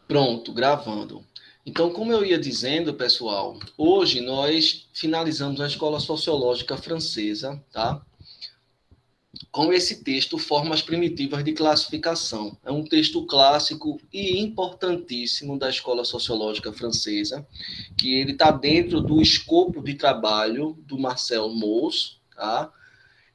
Pronto, gravando. Então, como eu ia dizendo, pessoal, hoje nós finalizamos a Escola Sociológica Francesa, tá? Com esse texto, Formas Primitivas de Classificação. É um texto clássico e importantíssimo da Escola Sociológica Francesa, que ele está dentro do escopo de trabalho do Marcel Mauss, tá?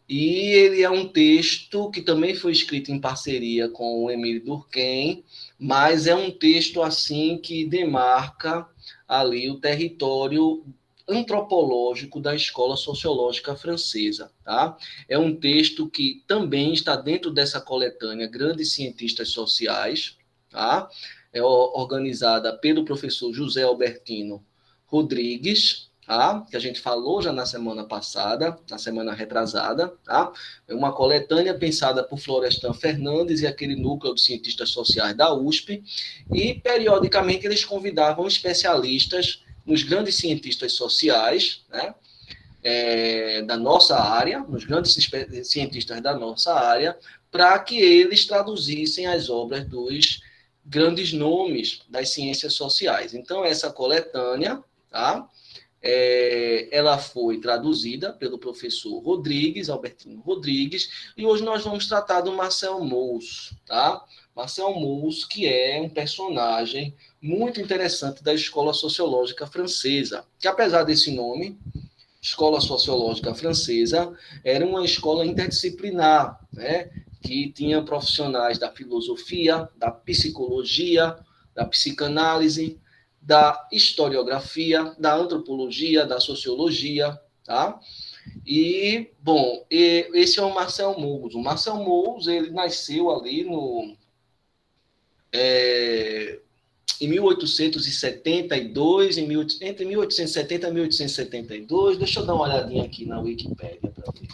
E ele é um texto que também foi escrito em parceria com o Émile Durkheim, mas é um texto assim que demarca ali o território antropológico da escola sociológica francesa, tá? É um texto que também está dentro dessa coletânea Grandes Cientistas Sociais, tá? É organizada pelo professor José Albertino Rodrigues, tá? Que a gente falou já na semana passada, na semana retrasada, tá? É uma coletânea pensada por Florestan Fernandes e aquele núcleo de cientistas sociais da USP, e periodicamente eles convidavam especialistas nos grandes cientistas sociais, né? Da nossa área, nos grandes cientistas da nossa área, para que eles traduzissem as obras dos grandes nomes das ciências sociais. Então, essa coletânea, tá? Ela foi traduzida pelo professor Rodrigues, Albertino Rodrigues, e hoje nós vamos tratar do Marcel Mauss, tá? Marcel Mauss, que é um personagem muito interessante da escola sociológica francesa, que apesar desse nome, Escola Sociológica Francesa, era uma escola interdisciplinar, né? Que tinha profissionais da filosofia, da psicologia, da psicanálise, da historiografia, da antropologia, da sociologia, tá? E, bom, esse é o Marcel Mauss. O Marcel Mauss, ele nasceu ali no, é, em 1872, entre 1870 e 1872. Deixa eu dar uma olhadinha aqui na Wikipédia para ver.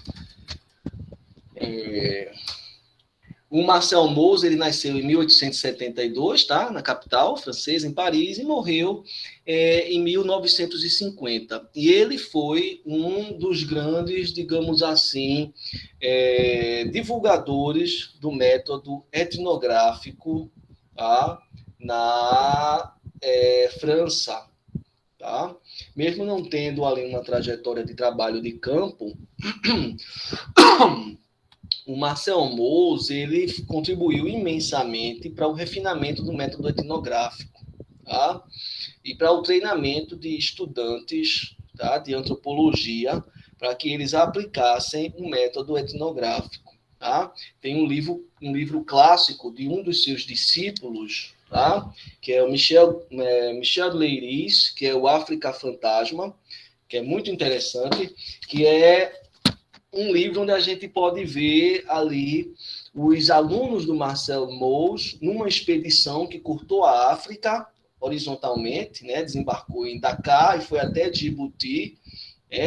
O Marcel Mauss, ele nasceu em 1872, tá? Na capital francesa, em Paris, e morreu em 1950. E ele foi um dos grandes, digamos assim, divulgadores do método etnográfico, tá? Na França, tá? Mesmo não tendo ali uma trajetória de trabalho de campo, o Marcel Mauss, ele contribuiu imensamente para o refinamento do método etnográfico, tá? E para o treinamento de estudantes, tá? De antropologia, para que eles aplicassem o método etnográfico, tá? Tem um livro clássico de um dos seus discípulos, tá? Que é o Michel Leiris, que é o África Fantasma, que é muito interessante, que é um livro onde a gente pode ver ali os alunos do Marcel Mauss numa expedição que cortou a África horizontalmente, né? Desembarcou em Dakar e foi até Djibouti,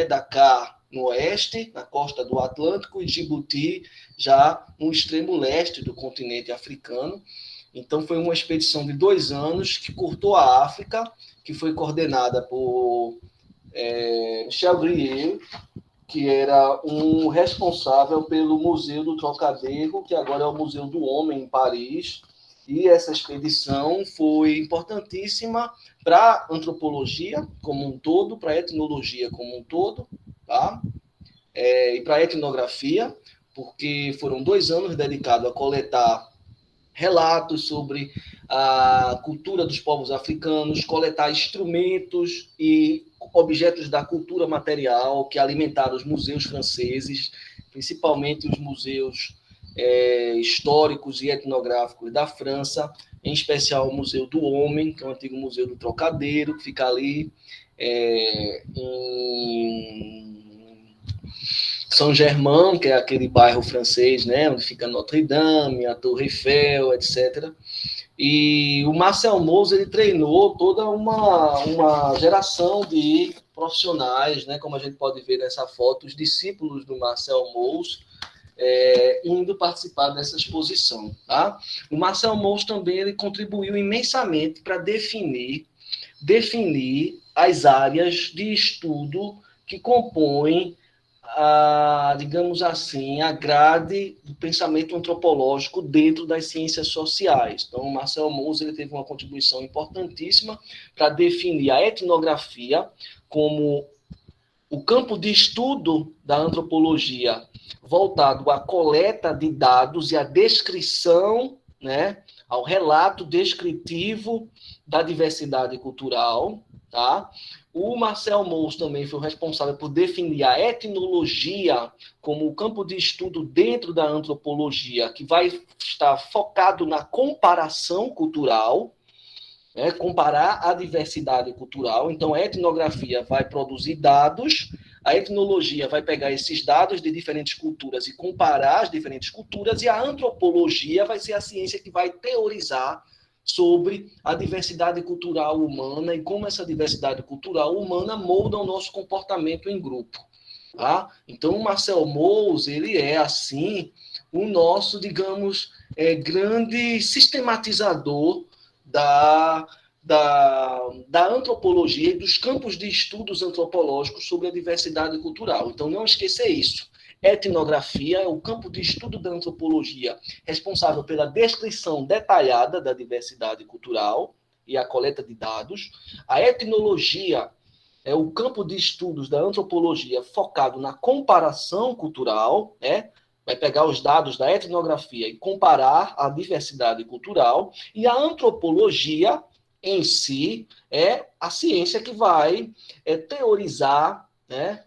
Dakar no oeste, na costa do Atlântico, e Djibouti já no extremo leste do continente africano. Então foi uma expedição de 2 anos que cortou a África, que foi coordenada por Michel Grier, que era um responsável pelo Museu do Trocadero, que agora é o Museu do Homem, em Paris. E essa expedição foi importantíssima para a antropologia como um todo, para a etnologia como um todo, tá? E para a etnografia, porque foram 2 anos dedicados a coletar relatos sobre a cultura dos povos africanos, coletar instrumentos e objetos da cultura material que alimentaram os museus franceses, principalmente os museus históricos e etnográficos da França, em especial o Museu do Homem, que é o antigo Museu do Trocadero, que fica ali em Saint-Germain, que é aquele bairro francês, né, onde fica Notre-Dame, a Torre Eiffel, etc. E o Marcel Mauss, ele treinou toda uma geração de profissionais, né, como a gente pode ver nessa foto, os discípulos do Marcel Mauss, indo participar dessa exposição. Tá? O Marcel Mauss também ele contribuiu imensamente para definir as áreas de estudo que compõem digamos assim, a grade do pensamento antropológico dentro das ciências sociais. Então, o Marcel Mauss ele teve uma contribuição importantíssima para definir a etnografia como o campo de estudo da antropologia voltado à coleta de dados e à descrição, né, ao relato descritivo da diversidade cultural, tá? O Marcel Mauss também foi responsável por definir a etnologia como o campo de estudo dentro da antropologia, que vai estar focado na comparação cultural, né, comparar a diversidade cultural. Então, a etnografia vai produzir dados, a etnologia vai pegar esses dados de diferentes culturas e comparar as diferentes culturas, e a antropologia vai ser a ciência que vai teorizar sobre a diversidade cultural humana e como essa diversidade cultural humana molda o nosso comportamento em grupo. Tá? Então, o Marcel Mauss, ele é, assim, o nosso, digamos, grande sistematizador da antropologia e dos campos de estudos antropológicos sobre a diversidade cultural. Então, não esqueça isso. Etnografia é o campo de estudo da antropologia responsável pela descrição detalhada da diversidade cultural e a coleta de dados. A etnologia é o campo de estudos da antropologia focado na comparação cultural, né? Vai pegar os dados da etnografia e comparar a diversidade cultural. E a antropologia em si é a ciência que vai teorizar, né?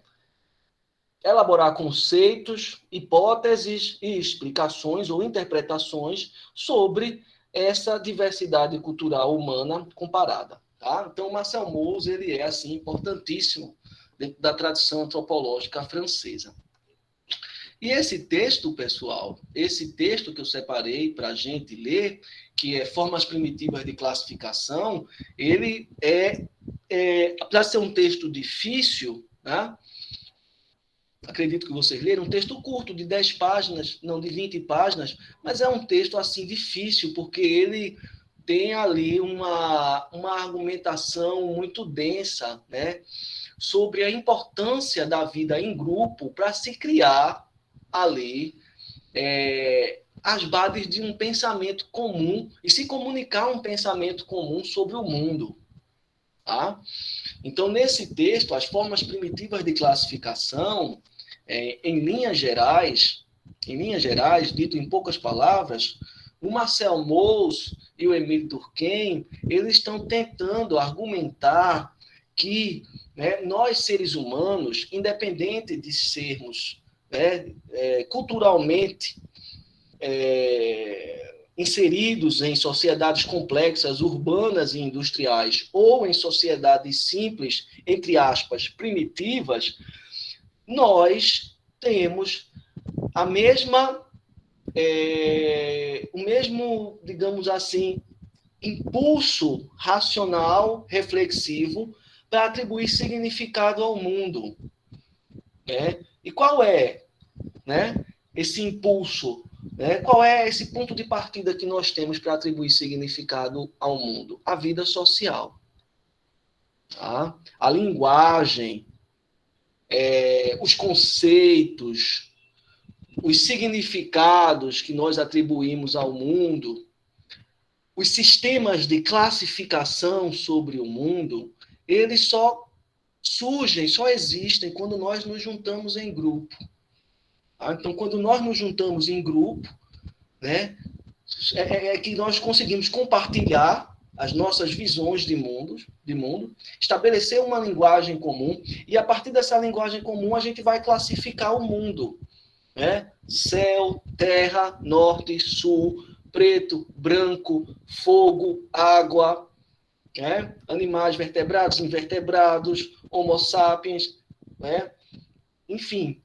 Elaborar conceitos, hipóteses e explicações ou interpretações sobre essa diversidade cultural humana comparada. Tá? Então, Marcel Mauss ele é assim, importantíssimo dentro da tradição antropológica francesa. E esse texto, pessoal, esse texto que eu separei para a gente ler, que é Formas Primitivas de Classificação, ele apesar de ser um texto difícil, né? Acredito que vocês leram, um texto curto, de 10 páginas, não, de 20 páginas, mas é um texto, assim, difícil, porque ele tem ali uma argumentação muito densa, né, sobre a importância da vida em grupo para se criar ali as bases de um pensamento comum e se comunicar um pensamento comum sobre o mundo. Tá? Então, nesse texto, as formas primitivas de classificação, em linhas gerais, dito em poucas palavras, o Marcel Mauss e o Émile Durkheim, eles estão tentando argumentar que, né, nós, seres humanos, independente de sermos, né, culturalmente inseridos em sociedades complexas, urbanas e industriais, ou em sociedades simples, entre aspas, primitivas, nós temos a mesma, o mesmo, digamos assim, impulso racional, reflexivo, para atribuir significado ao mundo. Né? E qual é, né, esse impulso? Né? Qual é esse ponto de partida que nós temos para atribuir significado ao mundo? A vida social. Tá? A linguagem, os conceitos, os significados que nós atribuímos ao mundo, os sistemas de classificação sobre o mundo, eles só surgem, só existem quando nós nos juntamos em grupo. Tá? Então, quando nós nos juntamos em grupo, né, que nós conseguimos compartilhar as nossas visões de mundo, estabelecer uma linguagem comum, e a partir dessa linguagem comum a gente vai classificar o mundo. Né? Céu, terra, norte, sul, preto, branco, fogo, água, né? Animais vertebrados, invertebrados, homo sapiens, né? Enfim,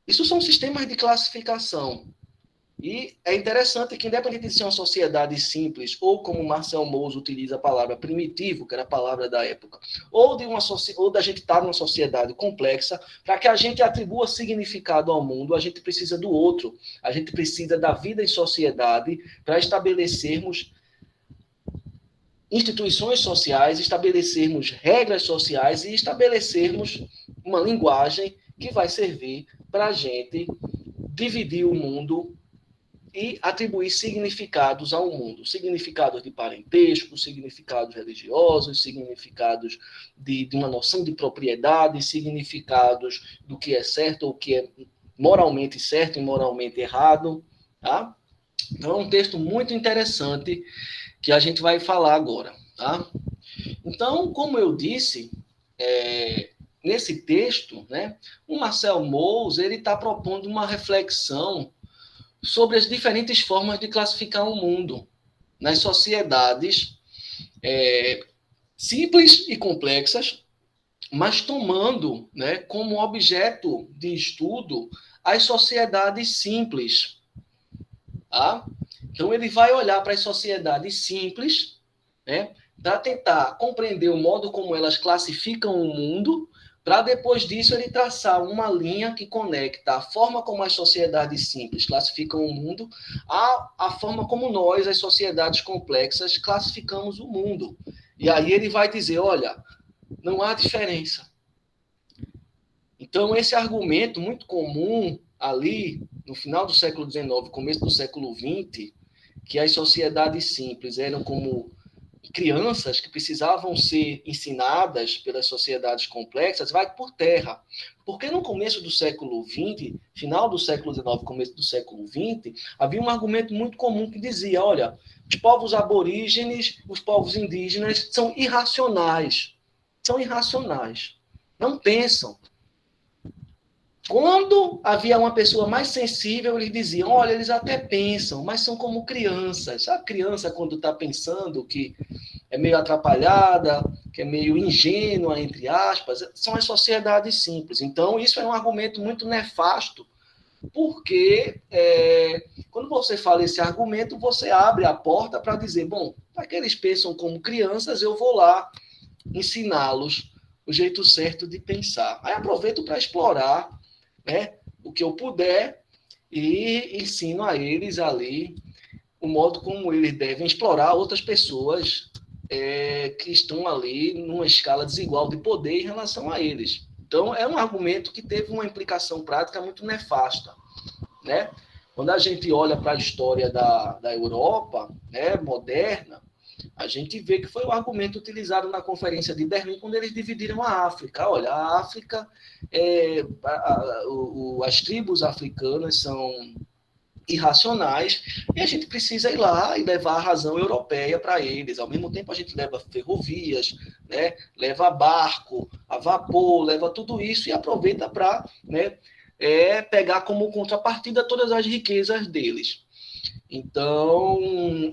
isso são sistemas de classificação. E é interessante que, independente de ser uma sociedade simples, ou como Marcel Mauss utiliza a palavra primitivo, que era a palavra da época, ou da gente estar numa sociedade complexa, para que a gente atribua significado ao mundo, a gente precisa do outro, a gente precisa da vida em sociedade para estabelecermos instituições sociais, estabelecermos regras sociais e estabelecermos uma linguagem que vai servir para a gente dividir o mundo e atribuir significados ao mundo. Significados de parentesco, significados religiosos, significados de uma noção de propriedade, significados do que é certo ou o que é moralmente certo e moralmente errado. Tá? Então, é um texto muito interessante que a gente vai falar agora. Tá? Então, como eu disse, nesse texto, né, o Marcel Mauss está propondo uma reflexão sobre as diferentes formas de classificar o mundo nas sociedades simples e complexas, mas tomando, né, como objeto de estudo as sociedades simples. Tá? Então, ele vai olhar para as sociedades simples, né, para tentar compreender o modo como elas classificam o mundo, para depois disso ele traçar uma linha que conecta a forma como as sociedades simples classificam o mundo à forma como nós, as sociedades complexas, classificamos o mundo. E aí ele vai dizer, olha, não há diferença. Então, esse argumento muito comum ali, no final do século XIX, começo do século XX, que as sociedades simples eram como crianças que precisavam ser ensinadas pelas sociedades complexas, vai por terra. Porque no começo do século XX, final do século XIX, começo do século XX, havia um argumento muito comum que dizia, olha, os povos aborígenes, os povos indígenas são irracionais. São irracionais. Não pensam. Quando havia uma pessoa mais sensível, eles diziam, olha, eles até pensam, mas são como crianças. A criança, quando está pensando que é meio atrapalhada, que é meio ingênua, entre aspas, são as sociedades simples. Então, isso é um argumento muito nefasto, porque quando você fala esse argumento, você abre a porta para dizer, bom, para que eles pensam como crianças, eu vou lá ensiná-los o jeito certo de pensar. Aí aproveito para explorar, né, o que eu puder e ensino a eles ali o modo como eles devem explorar outras pessoas que estão ali numa escala desigual de poder em relação a eles. Então, é um argumento que teve uma implicação prática muito nefasta. Né? Quando a gente olha para a história da Europa, né, moderna, a gente vê que foi o argumento utilizado na Conferência de Berlim, quando eles dividiram a África. Olha, a África, as tribos africanas são irracionais, e a gente precisa ir lá e levar a razão europeia para eles. Ao mesmo tempo, a gente leva ferrovias, né, leva barco, a vapor, leva tudo isso e aproveita para, né, pegar como contrapartida todas as riquezas deles. Então,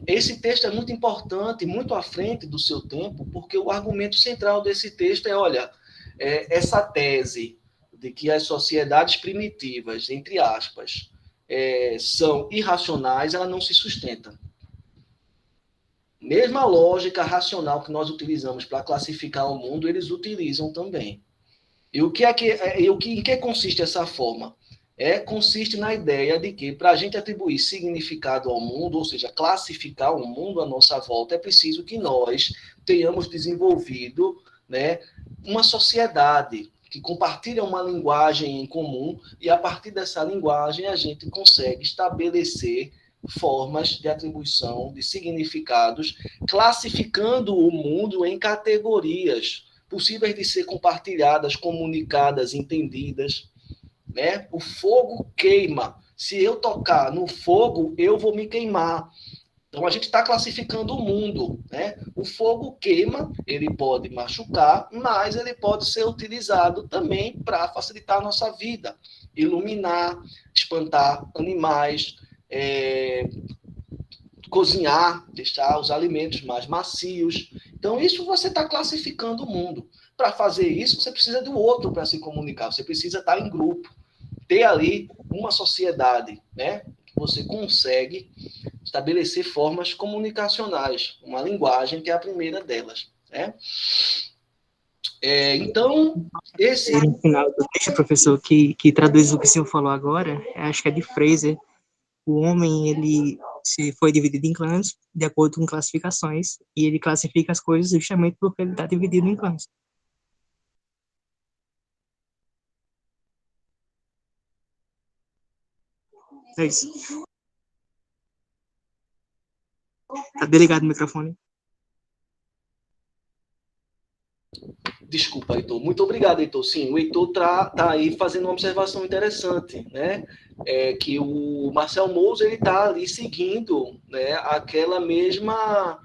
esse texto é muito importante, muito à frente do seu tempo, porque o argumento central desse texto é, olha, essa tese de que as sociedades primitivas, entre aspas, são irracionais, ela não se sustenta. Mesma lógica racional que nós utilizamos para classificar o mundo, eles utilizam também. E em que consiste essa forma? Consiste na ideia de que, para a gente atribuir significado ao mundo, ou seja, classificar o mundo à nossa volta, é preciso que nós tenhamos desenvolvido, né, uma sociedade que compartilha uma linguagem em comum, e a partir dessa linguagem a gente consegue estabelecer formas de atribuição de significados, classificando o mundo em categorias possíveis de ser compartilhadas, comunicadas, entendidas. Né? O fogo queima. Se eu tocar no fogo, eu vou me queimar. Então, a gente está classificando o mundo. Né? O fogo queima, ele pode machucar, mas ele pode ser utilizado também para facilitar a nossa vida. Iluminar, espantar animais, cozinhar, deixar os alimentos mais macios. Então, isso você está classificando o mundo. Para fazer isso, você precisa do outro para se comunicar. Você precisa estar em grupo. Ter ali uma sociedade, né? Que você consegue estabelecer formas comunicacionais, uma linguagem que é a primeira delas, né? Então, esse... No final do texto, professor, que traduz o que o senhor falou agora, acho que é de Fraser. O homem, ele se foi dividido em clãs de acordo com classificações, e ele classifica as coisas justamente porque ele está dividido em clãs. É isso. Tá desligado o microfone. Desculpa, Heitor. Muito obrigado, Heitor. Sim, o Heitor tá aí fazendo uma observação interessante, né? Que o Marcel Mauss ele está ali seguindo, né, aquela mesma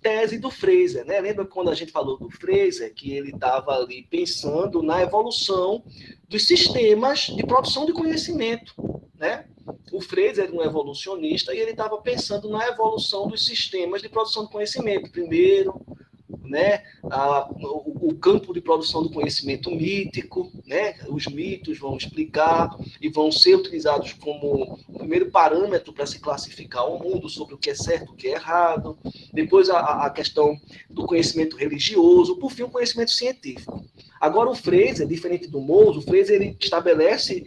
tese do Fraser, né? Lembra quando a gente falou do Fraser, que ele estava ali pensando na evolução dos sistemas de produção de conhecimento, né? O Fraser era um evolucionista e ele estava pensando na evolução dos sistemas de produção de conhecimento. Primeiro, né, o campo de produção do conhecimento mítico, né, os mitos vão explicar e vão ser utilizados como o primeiro parâmetro para se classificar o mundo sobre o que é certo, o que é errado. Depois a questão do conhecimento religioso, por fim o conhecimento científico. Agora o Fraser, diferente do Mauss, o Fraser ele estabelece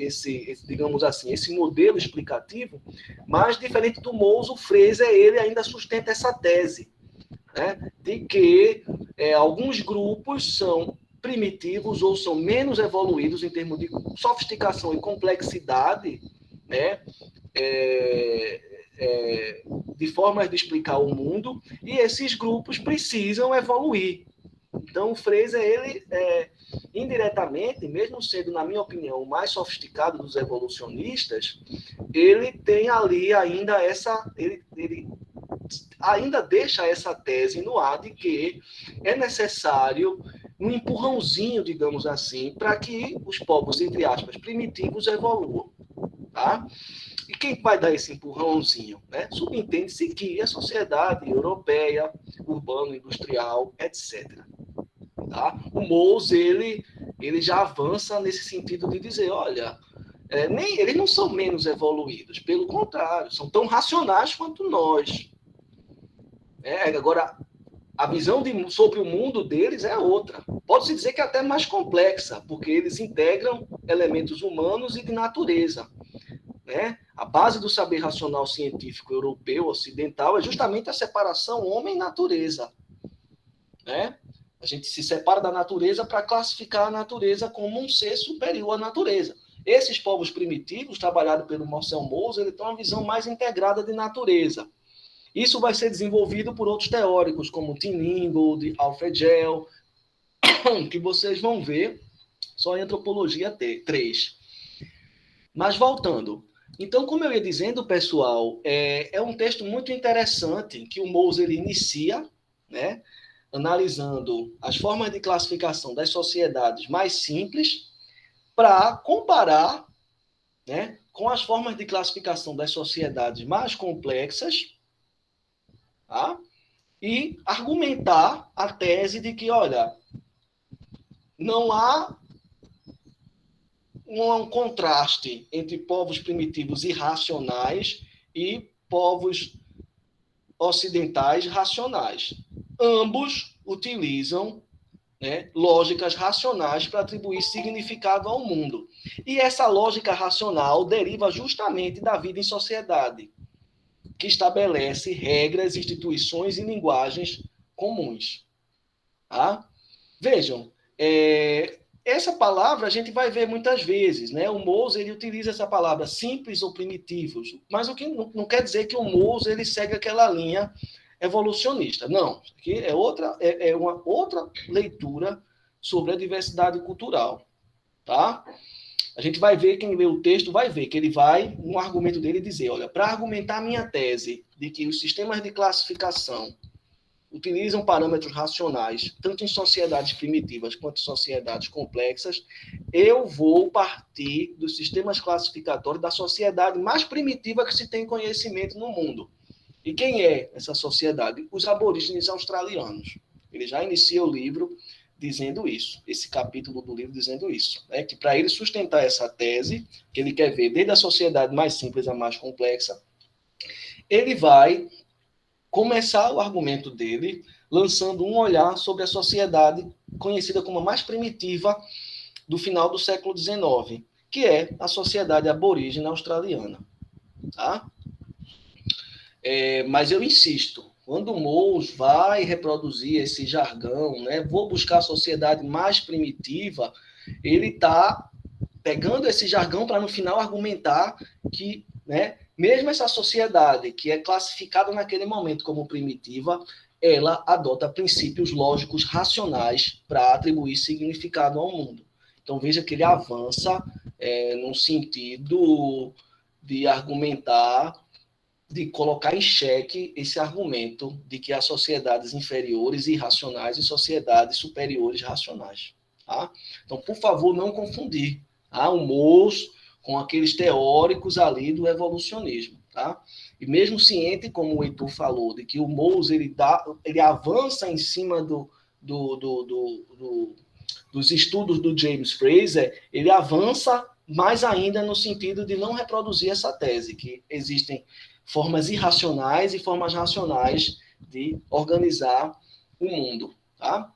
digamos assim, esse modelo explicativo, mas diferente do Mauss, o Fraser ele ainda sustenta essa tese, né, de que alguns grupos são primitivos ou são menos evoluídos em termos de sofisticação e complexidade, né, de formas de explicar o mundo, e esses grupos precisam evoluir. Então, o Fraser, ele, indiretamente, mesmo sendo, na minha opinião, o mais sofisticado dos evolucionistas, ele tem ali ainda ele ainda deixa essa tese no ar de que é necessário um empurrãozinho, digamos assim, para que os povos, entre aspas, primitivos evoluam. Tá? E quem vai dar esse empurrãozinho? Né? Subentende-se que a sociedade europeia, urbano-industrial, etc. Tá? O Mauss, ele já avança nesse sentido de dizer, olha, eles não são menos evoluídos, pelo contrário, são tão racionais quanto nós. Agora, a visão sobre o mundo deles é outra. Pode-se dizer que é até mais complexa, porque eles integram elementos humanos e de natureza. Né? A base do saber racional científico europeu, ocidental, é justamente a separação homem-natureza. Né? A gente se separa da natureza para classificar a natureza como um ser superior à natureza. Esses povos primitivos, trabalhados pelo Marcel Mauss, eles têm uma visão mais integrada de natureza. Isso vai ser desenvolvido por outros teóricos, como Tim Ingold, Alfred Gell, que vocês vão ver só em Antropologia 3. Mas voltando. Então, como eu ia dizendo, pessoal, é um texto muito interessante que o Mauss ele inicia, né, analisando as formas de classificação das sociedades mais simples para comparar, né, com as formas de classificação das sociedades mais complexas, tá? E argumentar a tese de que, olha, não há um contraste entre povos primitivos irracionais e povos ocidentais racionais. Ambos utilizam, né, lógicas racionais para atribuir significado ao mundo. E essa lógica racional deriva justamente da vida em sociedade, que estabelece regras, instituições e linguagens comuns. Tá? Vejam, essa palavra a gente vai ver muitas vezes, né? O Mauss ele utiliza essa palavra simples ou primitivos, mas o que não quer dizer que o Mauss ele segue aquela linha evolucionista. Não, aqui é uma outra leitura sobre a diversidade cultural, tá? A gente vai ver, quem lê o texto vai ver que ele vai, no argumento dele, dizer, olha, para argumentar a minha tese de que os sistemas de classificação utilizam parâmetros racionais, tanto em sociedades primitivas quanto em sociedades complexas, eu vou partir dos sistemas classificatórios da sociedade mais primitiva que se tem conhecimento no mundo. E quem é essa sociedade? Os aborígenes australianos. Ele já inicia o livro dizendo isso, esse capítulo do livro dizendo isso, né? Que para ele sustentar essa tese, que ele quer ver desde a sociedade mais simples à mais complexa, ele vai começar o argumento dele lançando um olhar sobre a sociedade conhecida como a mais primitiva do final do século XIX, que é a sociedade aborígene australiana. Tá? Mas eu insisto, quando o Mauss vai reproduzir esse jargão, né, vou buscar a sociedade mais primitiva, ele está pegando esse jargão para no final argumentar que né, mesmo essa sociedade que é classificada naquele momento como primitiva, ela adota princípios lógicos racionais para atribuir significado ao mundo. Então, veja que ele avança num sentido de argumentar, de colocar em xeque esse argumento de que há sociedades inferiores e irracionais e sociedades superiores racionais. Tá? Então, por favor, não confundir o Mous com aqueles teóricos ali do evolucionismo. Tá? E mesmo ciente, como o Heitor falou, de que o Mous ele avança em cima dos estudos do James Fraser, ele avança mais ainda no sentido de não reproduzir essa tese, que existem formas irracionais e formas racionais de organizar o mundo. Tá?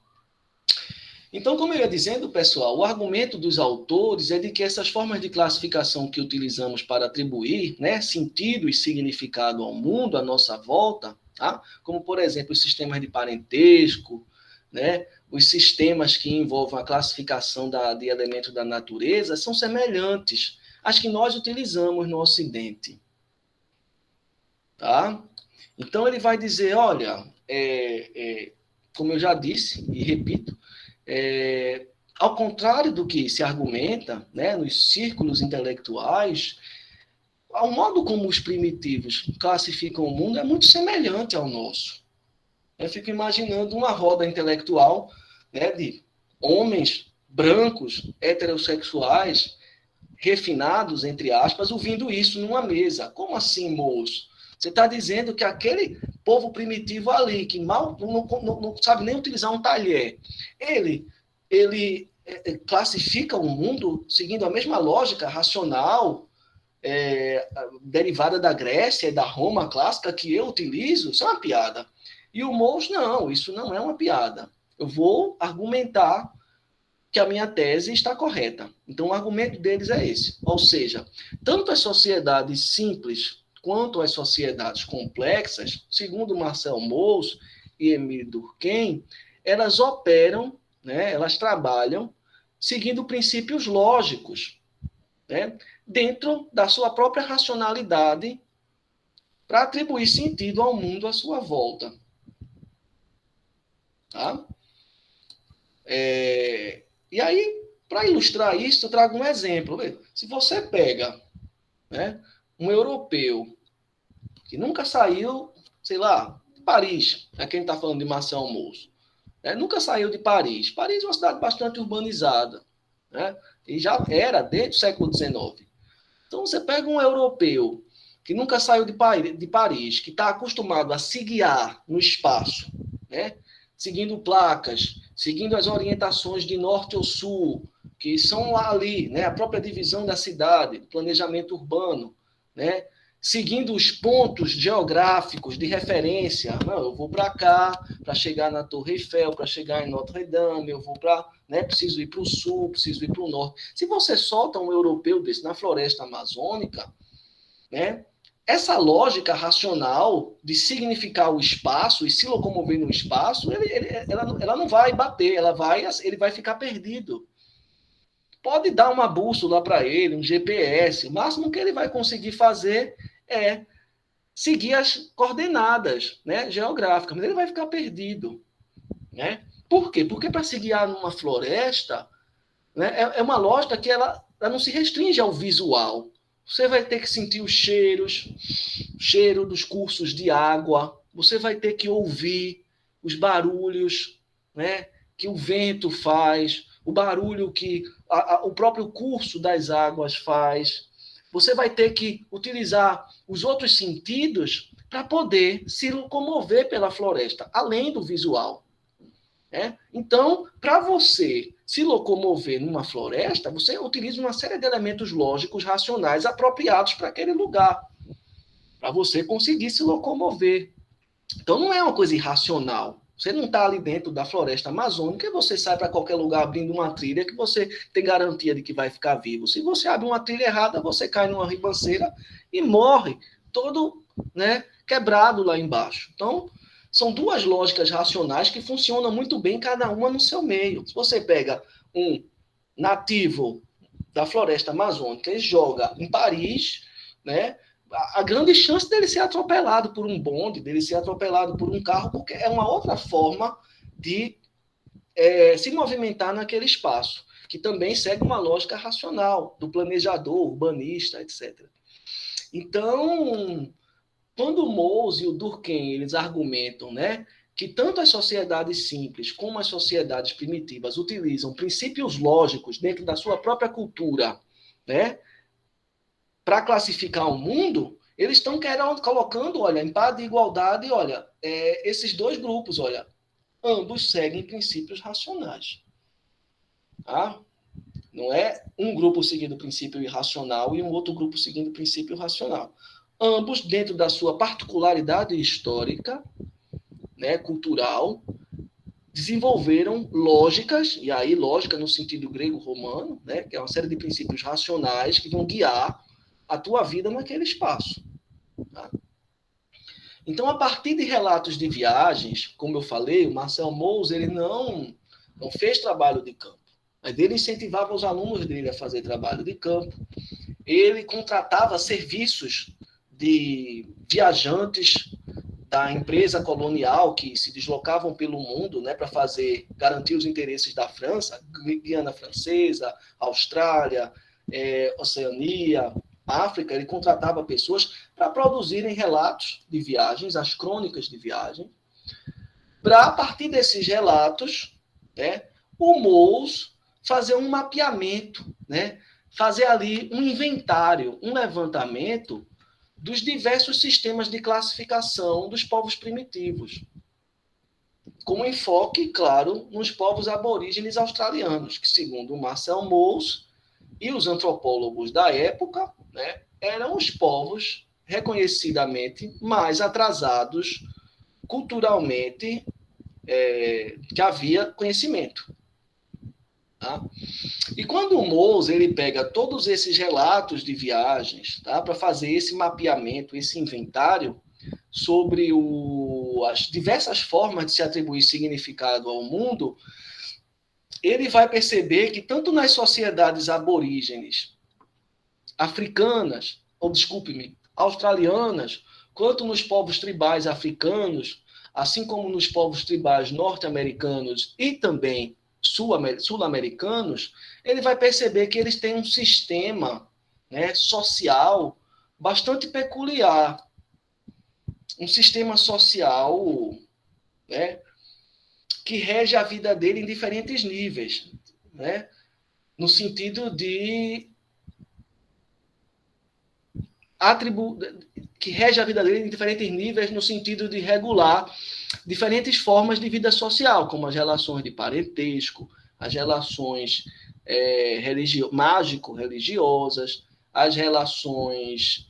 Então, como eu ia dizendo, pessoal, o argumento dos autores é de que essas formas de classificação que utilizamos para atribuir, né, sentido e significado ao mundo à nossa volta, tá? Como, por exemplo, os sistemas de parentesco, né, os sistemas que envolvem a classificação de elementos da natureza, são semelhantes às que nós utilizamos no Ocidente. Tá? Então, ele vai dizer, olha, como eu já disse e repito, ao contrário do que se argumenta, né, nos círculos intelectuais, o modo como os primitivos classificam o mundo é muito semelhante ao nosso. Eu fico imaginando uma roda intelectual, né, de homens brancos, heterossexuais, refinados, entre aspas, ouvindo isso numa mesa. Como assim, moço? Você está dizendo que aquele povo primitivo ali, que mal não sabe nem utilizar um talher, ele classifica o mundo seguindo a mesma lógica racional, derivada da Grécia e da Roma clássica que eu utilizo? Isso é uma piada. E o Mous, não, isso não é uma piada. Eu vou argumentar que a minha tese está correta. Então, o argumento deles é esse. Ou seja, tanto as sociedades simples quanto as sociedades complexas, segundo Marcel Mauss e Émile Durkheim, elas operam, né, elas trabalham seguindo princípios lógicos, né, dentro da sua própria racionalidade para atribuir sentido ao mundo à sua volta. Tá? E aí, para ilustrar isso, eu trago um exemplo. Se você pega, né, um europeu que nunca saiu, sei lá, de Paris, é quem está falando de Marcel Mauss, né, nunca saiu de Paris. Paris é uma cidade bastante urbanizada, né, e já era desde o século XIX. Então, você pega um europeu que nunca saiu de Paris, que está acostumado a se guiar no espaço, né, seguindo placas, seguindo as orientações de norte ou sul, que são lá ali, né, a própria divisão da cidade, planejamento urbano, né, seguindo os pontos geográficos de referência. Não, eu vou para cá para chegar na Torre Eiffel, para chegar em Notre Dame, eu vou para, né, preciso ir para o sul, preciso ir para o norte. Se você solta um europeu desse na floresta amazônica, né, essa lógica racional de significar o espaço e se locomover no espaço, ela não vai bater, ele vai ficar perdido. Pode dar uma bússola para ele, um GPS, o máximo que ele vai conseguir fazer é seguir as coordenadas, né, geográficas, mas ele vai ficar perdido. Né? Por quê? Porque para se guiar numa floresta, né, é uma lógica que ela não se restringe ao visual. Você vai ter que sentir os cheiros, o cheiro dos cursos de água, você vai ter que ouvir os barulhos, né, que o vento faz, o barulho que o próprio curso das águas faz. Você vai ter que utilizar os outros sentidos para poder se locomover pela floresta, além do visual. Né? Então, para você se locomover numa floresta, você utiliza uma série de elementos lógicos, racionais, apropriados para aquele lugar, para você conseguir se locomover. Então, não é uma coisa irracional. Você não está ali dentro da floresta amazônica e você sai para qualquer lugar abrindo uma trilha que você tem garantia de que vai ficar vivo. Se você abre uma trilha errada, você cai numa ribanceira e morre todo, né, quebrado lá embaixo. Então, são duas lógicas racionais que funcionam muito bem, cada uma no seu meio. Se você pega um nativo da floresta amazônica e joga em Paris, né, a grande chance dele ser atropelado por um bonde, dele ser atropelado por um carro, porque é uma outra forma de se movimentar naquele espaço, que também segue uma lógica racional do planejador, urbanista, etc. Então, quando o Mose e o Durkheim eles argumentam, né, que tanto as sociedades simples como as sociedades primitivas utilizam princípios lógicos dentro da sua própria cultura, né, para classificar o mundo, eles estão colocando, olha, em par de igualdade, olha, esses dois grupos, olha, ambos seguem princípios racionais. Tá? Não é um grupo seguindo o princípio irracional e um outro grupo seguindo o princípio racional. Ambos, dentro da sua particularidade histórica, né, cultural, desenvolveram lógicas, e aí lógica no sentido grego-romano, né, que é uma série de princípios racionais que vão guiar a tua vida naquele espaço. Tá? Então, a partir de relatos de viagens, como eu falei, o Marcel Mauss ele não fez trabalho de campo. Mas ele incentivava os alunos dele a fazer trabalho de campo. Ele contratava serviços de viajantes da empresa colonial que se deslocavam pelo mundo, né, para garantir os interesses da França, Guiana Francesa, Austrália, Oceania, África. Ele contratava pessoas para produzirem relatos de viagens, as crônicas de viagem, para, a partir desses relatos, né, o Mauss fazer um mapeamento, né, fazer ali um inventário, um levantamento dos diversos sistemas de classificação dos povos primitivos, com enfoque, claro, nos povos aborígenes australianos, que, segundo o Marcel Mauss e os antropólogos da época, né, eram os povos reconhecidamente mais atrasados culturalmente que havia conhecimento. Tá? E quando o Mauss ele pega todos esses relatos de viagens, tá, para fazer esse mapeamento, esse inventário sobre as diversas formas de se atribuir significado ao mundo, ele vai perceber que tanto nas sociedades aborígenes africanas, ou desculpe-me, australianas, quanto nos povos tribais africanos, assim como nos povos tribais norte-americanos e também sul-americanos, ele vai perceber que eles têm um sistema, né, social bastante peculiar. Um sistema social, né, que rege a vida dele em diferentes níveis, né, no sentido de que rege a vida dele em diferentes níveis, no sentido de regular diferentes formas de vida social, como as relações de parentesco, as relações mágico-religiosas, as relações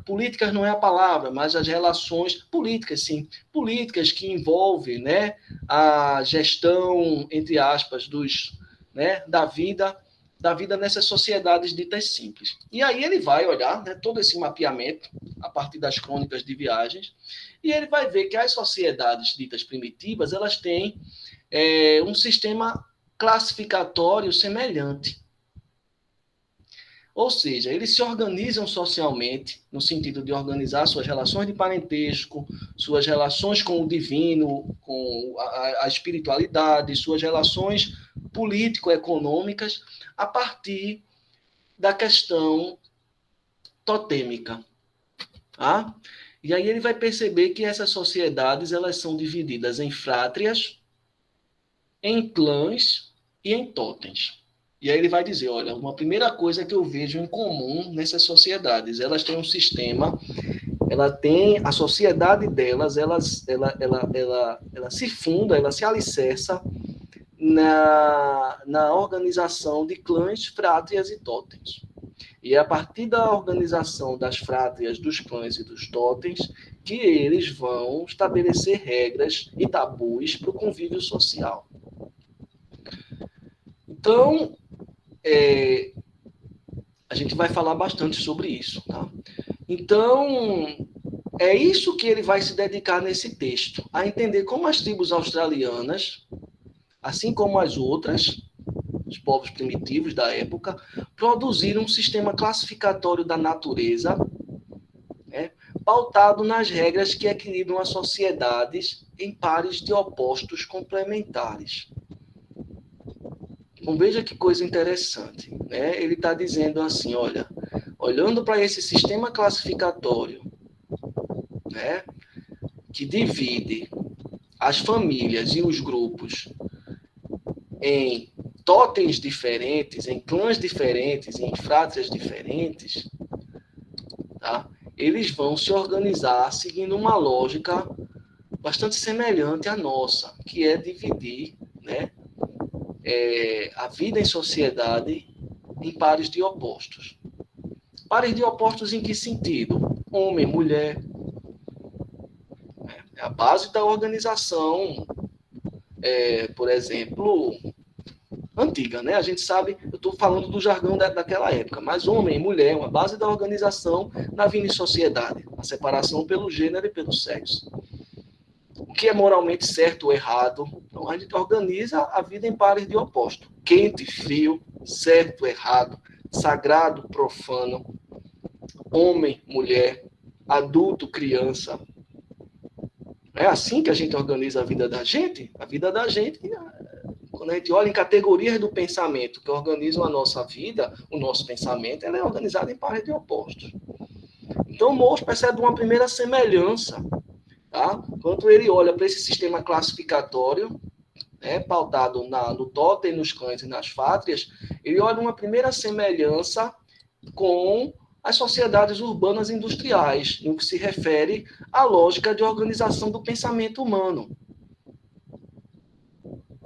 políticas não é a palavra, mas as relações políticas, sim, políticas que envolvem, né, a gestão, entre aspas, da vida nessas sociedades ditas simples. E aí ele vai olhar, né, todo esse mapeamento a partir das crônicas de viagens, e ele vai ver que as sociedades ditas primitivas elas têm um sistema classificatório semelhante. Ou seja, eles se organizam socialmente, no sentido de organizar suas relações de parentesco, suas relações com o divino, com a espiritualidade, suas relações político-econômicas, a partir da questão totêmica. Tá? E aí ele vai perceber que essas sociedades elas são divididas em frátrias, em clãs e em totens. E aí ele vai dizer, olha, uma primeira coisa que eu vejo em comum nessas sociedades, elas têm um sistema, ela tem a sociedade delas, ela se funda, ela se alicerça na organização de clãs, frátrias e totens. E é a partir da organização das frátrias, dos clãs e dos totens que eles vão estabelecer regras e tabus para o convívio social. Então, a gente vai falar bastante sobre isso. Tá? Então, é isso que ele vai se dedicar nesse texto, a entender como as tribos australianas, assim como as outras, os povos primitivos da época, produziram um sistema classificatório da natureza, né, pautado nas regras que equilibram as sociedades em pares de opostos complementares. Então, veja que coisa interessante, né? Ele está dizendo assim, olha, olhando para esse sistema classificatório, né, que divide as famílias e os grupos em totens diferentes, em clãs diferentes, em frátrias diferentes, tá? Eles vão se organizar seguindo uma lógica bastante semelhante à nossa, que é dividir, né, a vida em sociedade em pares de opostos. Pares de opostos em que sentido? Homem, mulher. É a base da organização, por exemplo, antiga, né? A gente sabe, eu estou falando do jargão daquela época, mas homem e mulher é uma base da organização na vida em sociedade, a separação pelo gênero e pelo sexo. O que é moralmente certo ou errado? Então, a gente organiza a vida em pares de oposto. Quente, frio, certo, errado, sagrado, profano, homem, mulher, adulto, criança. É assim que a gente organiza a vida da gente? A vida da gente, quando a gente olha em categorias do pensamento que organizam a nossa vida, o nosso pensamento, ela é organizado em pares de opostos. Então, o Mauss percebe uma primeira semelhança, tá? Quando ele olha para esse sistema classificatório, né, pautado no totem, nos cães e nas fátrias, ele olha uma primeira semelhança com as sociedades urbanas industriais, no que se refere à lógica de organização do pensamento humano,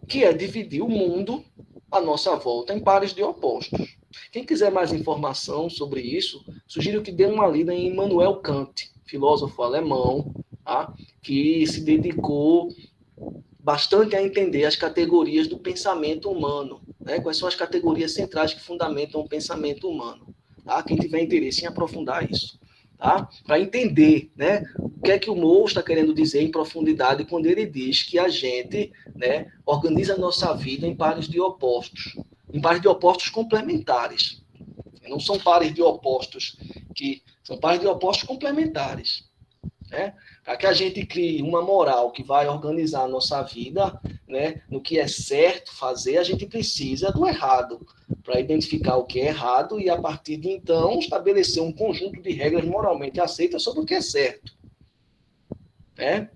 que é dividir o mundo à nossa volta em pares de opostos. Quem quiser mais informação sobre isso, sugiro que dê uma lida em Immanuel Kant, filósofo alemão, tá, que se dedicou bastante a entender as categorias do pensamento humano, né? Quais são as categorias centrais que fundamentam o pensamento humano. Tá? Quem tiver interesse em aprofundar isso. Tá? Para entender, né, o que é que o Mauss está querendo dizer em profundidade quando ele diz que a gente, né, organiza a nossa vida em pares de opostos complementares. Não são pares de opostos são pares de opostos complementares. Né? Para que a gente crie uma moral que vai organizar a nossa vida, né, no que é certo fazer, a gente precisa do errado, para identificar o que é errado e, a partir de então, estabelecer um conjunto de regras moralmente aceitas sobre o que é certo. Né?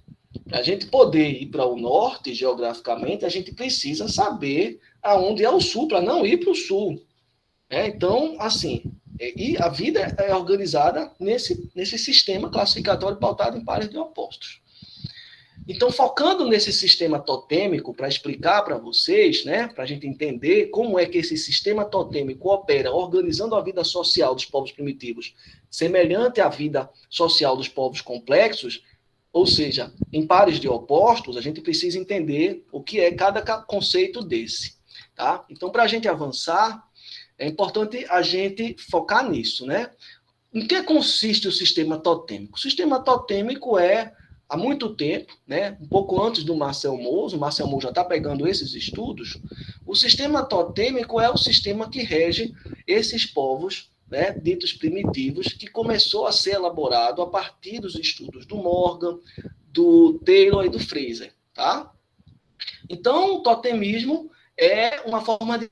Para a gente poder ir para o norte, geograficamente, a gente precisa saber aonde é o sul, para não ir para o sul. Então, assim, e a vida é organizada nesse sistema classificatório pautado em pares de opostos. Então, focando nesse sistema totêmico, para explicar para vocês, né, para a gente entender como é que esse sistema totêmico opera, organizando a vida social dos povos primitivos, semelhante à vida social dos povos complexos, ou seja, em pares de opostos, a gente precisa entender o que é cada conceito desse. Tá? Então, para a gente avançar, é importante a gente focar nisso, né? Em que consiste o sistema totêmico? O sistema totêmico há muito tempo, né, um pouco antes do Marcel Mauss, o Marcel Mauss já está pegando esses estudos, o sistema totêmico é o sistema que rege esses povos, né, ditos primitivos, que começou a ser elaborado a partir dos estudos do Morgan, do Taylor e do Fraser. Tá? Então, o totemismo é uma forma de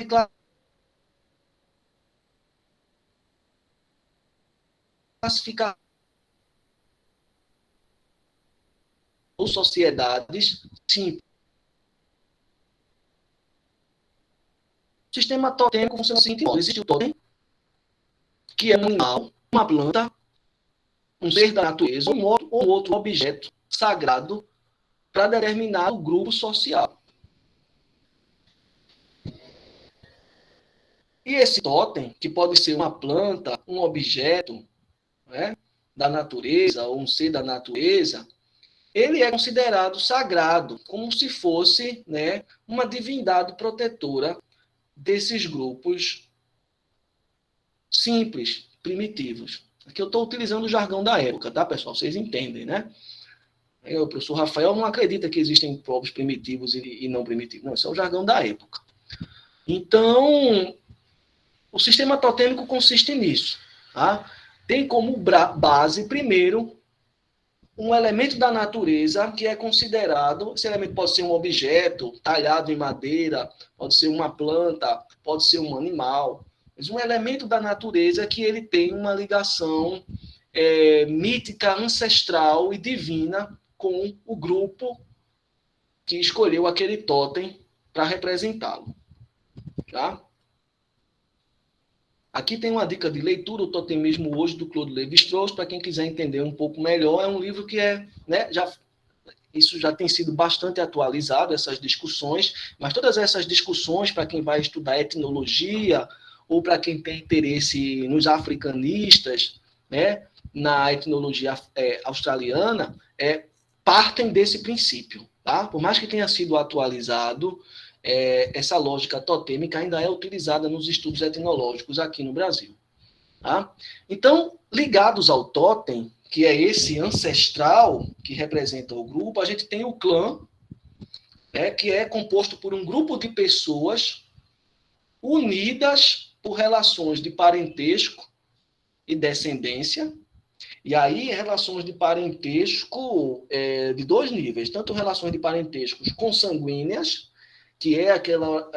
classificar ou sociedades simples. O sistema totêmico funciona assim: existe o totem, que é um animal, uma planta, um ser da natureza, um outro objeto sagrado para determinar o grupo social. E esse totem, que pode ser uma planta, um objeto, né, da natureza, ou um ser da natureza, ele é considerado sagrado, como se fosse, né, uma divindade protetora desses grupos simples, primitivos. Aqui eu estou utilizando o jargão da época, tá, pessoal? Vocês entendem, né? O professor Rafael não acredita que existem povos primitivos e não primitivos. Não, isso é o jargão da época. Então, o sistema totêmico consiste nisso. Tá? Tem como base, primeiro, um elemento da natureza que é considerado, esse elemento pode ser um objeto talhado em madeira, pode ser uma planta, pode ser um animal, mas um elemento da natureza que ele tem uma ligação mítica, ancestral e divina com o grupo que escolheu aquele totem para representá-lo. Tá? Aqui tem uma dica de leitura, o Totemismo Hoje, do Claude Lévi-Strauss, para quem quiser entender um pouco melhor. É um livro que isso já tem sido bastante atualizado, essas discussões, mas todas essas discussões, para quem vai estudar etnologia, ou para quem tem interesse nos africanistas, né, na etnologia australiana, partem desse princípio. Tá? Por mais que tenha sido atualizado, essa lógica totêmica ainda é utilizada nos estudos etnológicos aqui no Brasil. Tá? Então, ligados ao totem, que é esse ancestral que representa o grupo, a gente tem o clã, que é composto por um grupo de pessoas unidas por relações de parentesco e descendência. E aí, relações de parentesco de dois níveis, tanto relações de parentescos consanguíneas, que é aquela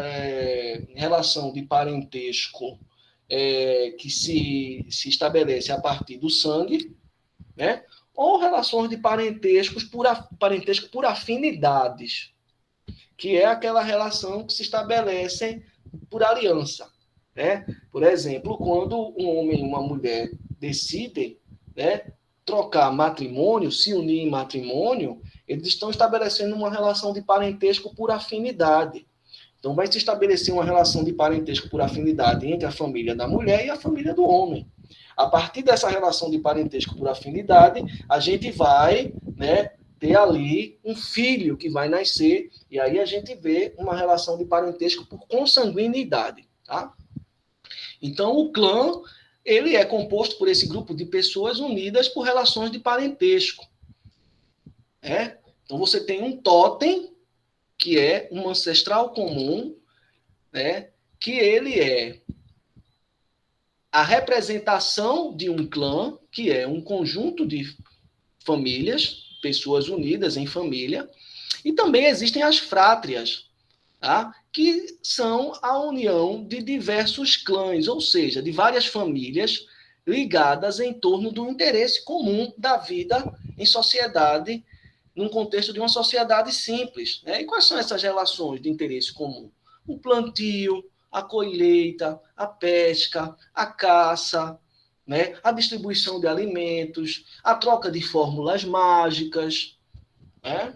relação de parentesco que se estabelece a partir do sangue, né? Ou relações de parentesco por afinidades, que é aquela relação que se estabelece por aliança. Né? Por exemplo, quando um homem e uma mulher decidem, né, trocar matrimônio, se unir em matrimônio, eles estão estabelecendo uma relação de parentesco por afinidade. Então, vai se estabelecer uma relação de parentesco por afinidade entre a família da mulher e a família do homem. A partir dessa relação de parentesco por afinidade, a gente vai, né, ter ali um filho que vai nascer, e aí a gente vê uma relação de parentesco por consanguinidade. Tá? Então, o clã, ele é composto por esse grupo de pessoas unidas por relações de parentesco. Então, você tem um totem, que é um ancestral comum, né, que ele é a representação de um clã, que é um conjunto de famílias, pessoas unidas em família, e também existem as frátrias, tá? Que são a união de diversos clãs, ou seja, de várias famílias ligadas em torno do interesse comum da vida em sociedade, num contexto de uma sociedade simples. Né? E quais são essas relações de interesse comum? O plantio, a colheita, a pesca, a caça, né? A distribuição de alimentos, a troca de fórmulas mágicas. Né?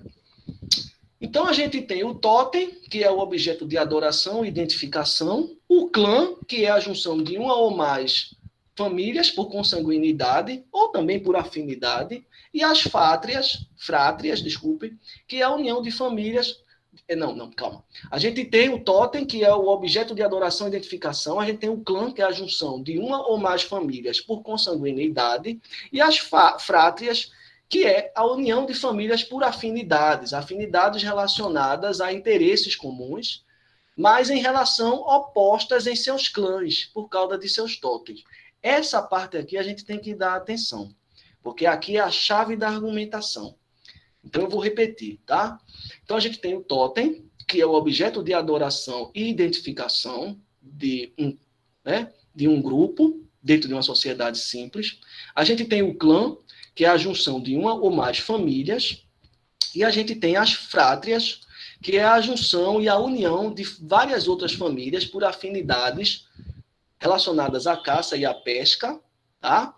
Então, a gente tem o totem, que é o objeto de adoração e identificação, o clã, que é a junção de uma ou mais famílias por consanguinidade, ou também por afinidade, e as frátrias, desculpe, que é a união de famílias. Não, calma. A gente tem o totem, que é o objeto de adoração e identificação, a gente tem o clã, que é a junção de uma ou mais famílias por consanguinidade, e as frátrias, que é a união de famílias por afinidades relacionadas a interesses comuns, mas em relação opostas em seus clãs, por causa de seus totens. Essa parte aqui a gente tem que dar atenção, porque aqui é a chave da argumentação. Então eu vou repetir, tá? Então a gente tem o totem, que é o objeto de adoração e identificação de um grupo dentro de uma sociedade simples. A gente tem o clã, que é a junção de uma ou mais famílias, e a gente tem as frátrias, que é a junção e a união de várias outras famílias por afinidades relacionadas à caça e à pesca, tá?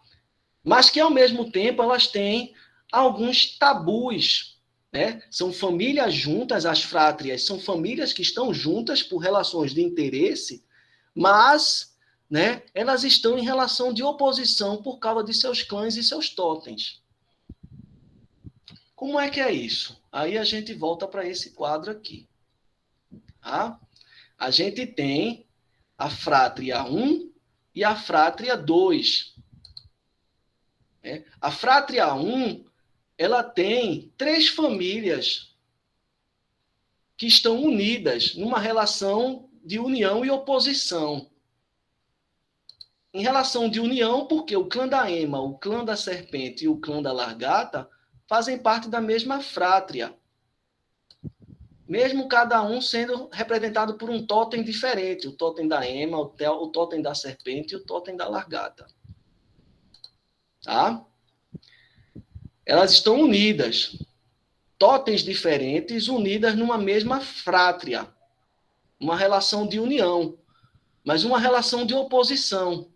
Mas que, ao mesmo tempo, elas têm alguns tabus, né? São famílias juntas, as frátrias são famílias que estão juntas por relações de interesse, mas, né, elas estão em relação de oposição por causa de seus clãs e seus totens. Como é que é isso? Aí a gente volta para esse quadro aqui. Tá? A gente tem a frátria 1 e a frátria 2. A frátria 1, ela tem 3 famílias que estão unidas numa relação de união e oposição. Em relação de união, porque o clã da ema, o clã da serpente e o clã da largata fazem parte da mesma frátria, mesmo cada um sendo representado por um totem diferente, o totem da ema, o totem da serpente e o totem da largata. Tá? Elas estão unidas, totens diferentes unidas numa mesma frátria, uma relação de união, mas uma relação de oposição,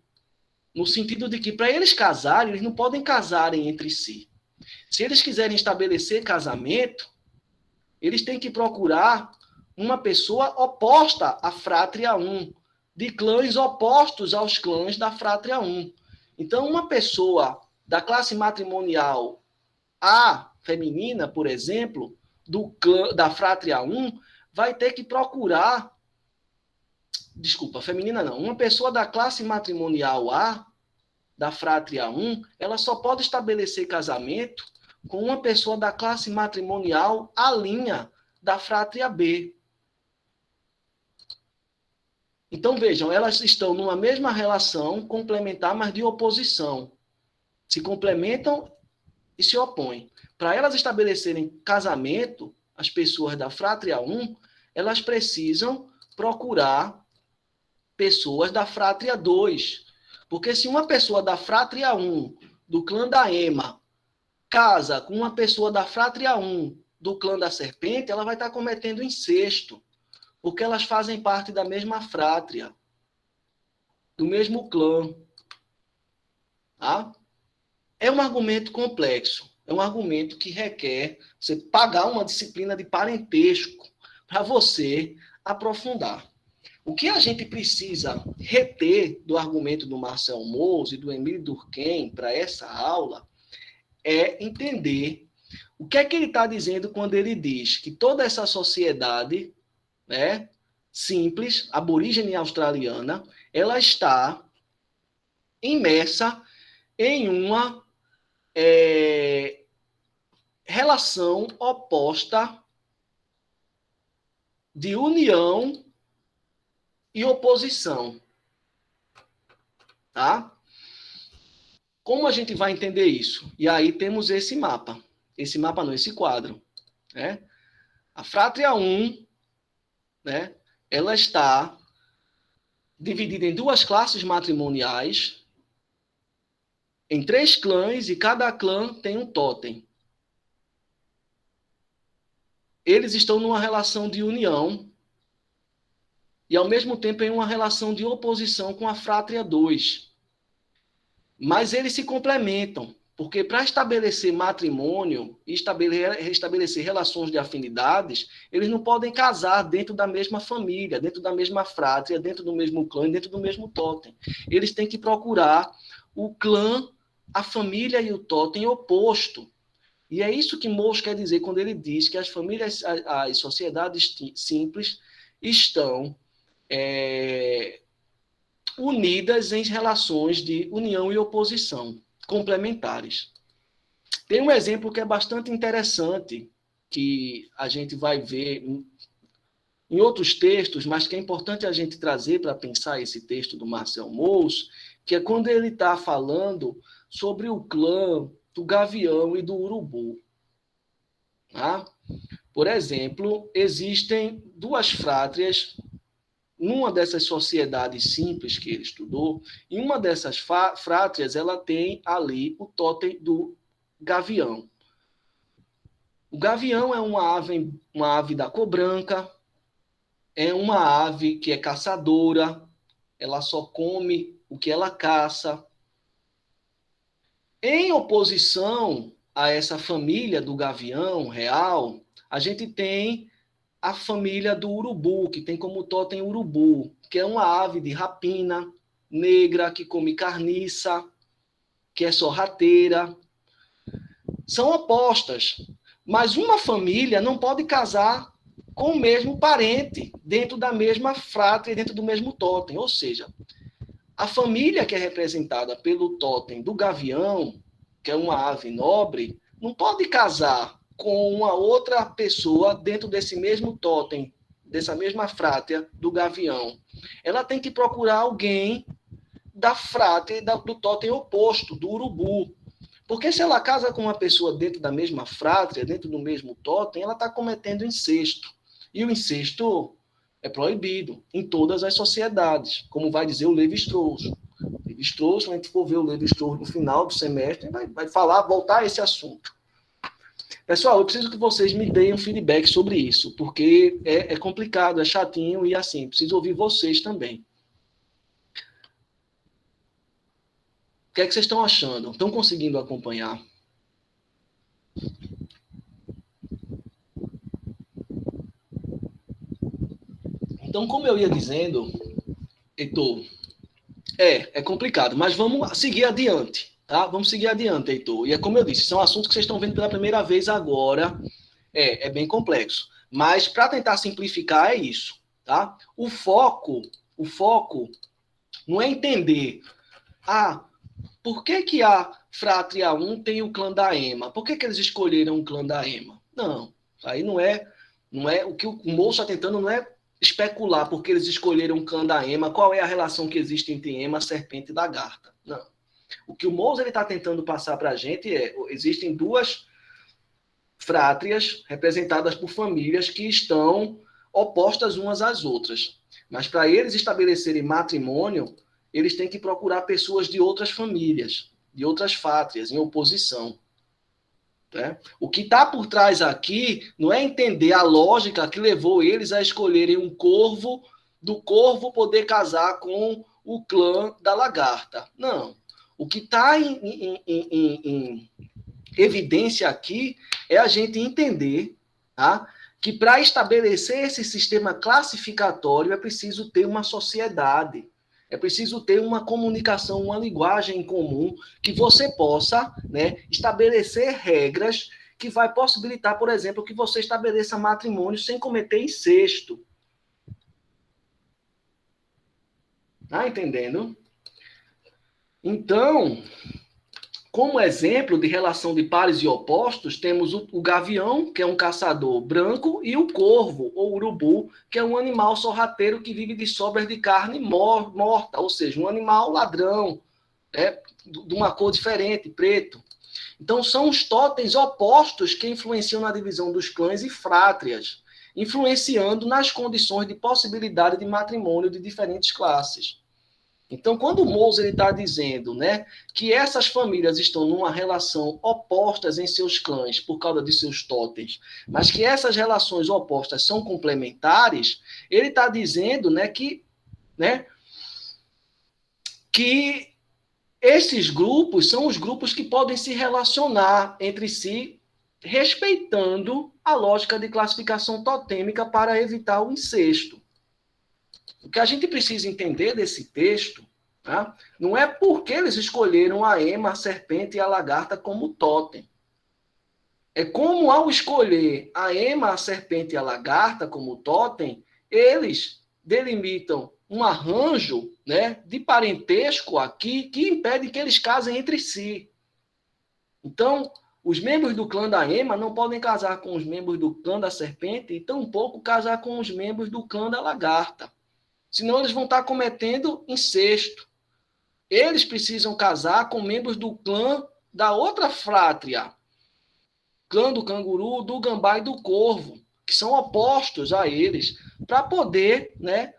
no sentido de que para eles casarem, eles não podem casarem entre si. Se eles quiserem estabelecer casamento, eles têm que procurar uma pessoa oposta à frátria 1, de clãs opostos aos clãs da frátria 1. Então, uma pessoa da classe matrimonial A, feminina, por exemplo, do clã, da frátria 1, vai ter que procurar... Desculpa, feminina não. Uma pessoa da classe matrimonial A, da frátria 1, ela só pode estabelecer casamento com uma pessoa da classe matrimonial A' da frátria B. Então, vejam, elas estão numa mesma relação complementar, mas de oposição. Se complementam e se opõem. Para elas estabelecerem casamento, as pessoas da frátria 1, elas precisam procurar pessoas da frátria 2. Porque se uma pessoa da frátria 1, do clã da ema, casa com uma pessoa da frátria 1, do clã da serpente, ela vai estar cometendo incesto. Porque elas fazem parte da mesma frátria, do mesmo clã. Tá? É um argumento complexo. É um argumento que requer você pagar uma disciplina de parentesco para você aprofundar. O que a gente precisa reter do argumento do Marcel Mauss e do Émile Durkheim para essa aula é entender o que é que ele está dizendo quando ele diz que toda essa sociedade, né, simples, aborígene australiana, ela está imersa em uma relação oposta de união e oposição. Tá? Como a gente vai entender isso? E aí temos esse mapa. Esse mapa não, esse quadro. Né? A frátria 1, né, ela está dividida em duas classes matrimoniais, em 3 clãs, e cada clã tem um totem. Eles estão numa relação de união e, ao mesmo tempo, em uma relação de oposição com a frátria 2. Mas eles se complementam, porque para estabelecer matrimônio e estabelecer relações de afinidades, eles não podem casar dentro da mesma família, dentro da mesma frátria, dentro do mesmo clã, dentro do mesmo totem. Eles têm que procurar o clã, a família e o totem oposto. E é isso que Mauss quer dizer quando ele diz que as famílias, as sociedades simples estão unidas em relações de união e oposição, complementares. Tem um exemplo que é bastante interessante, que a gente vai ver em outros textos, mas que é importante a gente trazer para pensar esse texto do Marcel Mauss, que é quando ele está falando sobre o clã do gavião e do urubu. Tá? Por exemplo, existem 2 frátrias numa dessas sociedades simples que ele estudou, em uma dessas frátrias, ela tem ali o totem do gavião. O gavião é uma ave da cor branca, é uma ave que é caçadora, ela só come o que ela caça. Em oposição a essa família do gavião real, a gente tem a família do urubu, que tem como totem urubu, que é uma ave de rapina, negra, que come carniça, que é sorrateira. São opostas, mas uma família não pode casar com o mesmo parente, dentro da mesma frátria, dentro do mesmo totem. Ou seja, a família que é representada pelo totem do gavião, que é uma ave nobre, não pode casar com uma outra pessoa dentro desse mesmo totem dessa mesma frátea do gavião, ela tem que procurar alguém da frátea do totem oposto, do urubu. Porque se ela casa com uma pessoa dentro da mesma frátea, dentro do mesmo totem, ela está cometendo incesto. E o incesto é proibido em todas as sociedades, como vai dizer o Levi-Strauss. Levi-Strauss, quando a gente for ver o Levi-Strauss no final do semestre, vai voltar a esse assunto. Pessoal, eu preciso que vocês me deem um feedback sobre isso, porque é complicado, é chatinho e assim, preciso ouvir vocês também. O que é que vocês estão achando? Estão conseguindo acompanhar? Então, como eu ia dizendo, Heitor, é complicado, mas vamos seguir adiante, tá? Vamos seguir adiante, Heitor. E é como eu disse, são assuntos que vocês estão vendo pela primeira vez agora. É bem complexo. Mas, para tentar simplificar, é isso, tá? O foco não é entender, por que a Fratria 1 tem o clã da Ema? Por que eles escolheram o clã da Ema? Não, aí não é o que o moço está tentando, não é especular porque eles escolheram o clã da Ema, qual é a relação que existe entre Ema, serpente e lagarta. Não. O que o Mose está tentando passar para a gente existem duas frátrias representadas por famílias que estão opostas umas às outras. Mas para eles estabelecerem matrimônio, eles têm que procurar pessoas de outras famílias, de outras frátrias, em oposição. Né? O que está por trás aqui não é entender a lógica que levou eles a escolherem um corvo, do corvo poder casar com o clã da lagarta. Não. O que está em evidência aqui é a gente entender, tá, que para estabelecer esse sistema classificatório é preciso ter uma sociedade, é preciso ter uma comunicação, uma linguagem em comum, que você possa, né, estabelecer regras que vai possibilitar, por exemplo, que você estabeleça matrimônio sem cometer incesto. Tá entendendo? Então, como exemplo de relação de pares e opostos, temos o gavião, que é um caçador branco, e o corvo, ou urubu, que é um animal sorrateiro que vive de sobras de carne morta, ou seja, um animal ladrão, de uma cor diferente, preto. Então, são os totens opostos que influenciam na divisão dos clãs e frátrias, influenciando nas condições de possibilidade de matrimônio de diferentes classes. Então, quando o Moser está dizendo, né, que essas famílias estão numa relação opostas em seus clãs por causa de seus totens, mas que essas relações opostas são complementares, ele está dizendo, né, que esses grupos são os grupos que podem se relacionar entre si, respeitando a lógica de classificação totêmica para evitar o incesto. O que a gente precisa entender desse texto, tá, não é porque eles escolheram a ema, a serpente e a lagarta como totem. É como, ao escolher a ema, a serpente e a lagarta como totem, eles delimitam um arranjo, né, de parentesco aqui que impede que eles casem entre si. Então, os membros do clã da ema não podem casar com os membros do clã da serpente e tampouco casar com os membros do clã da lagarta. Senão eles vão estar cometendo incesto. Eles precisam casar com membros do clã da outra frátria. Clã do canguru, do gambá e do corvo, que são opostos a eles, para poder, né,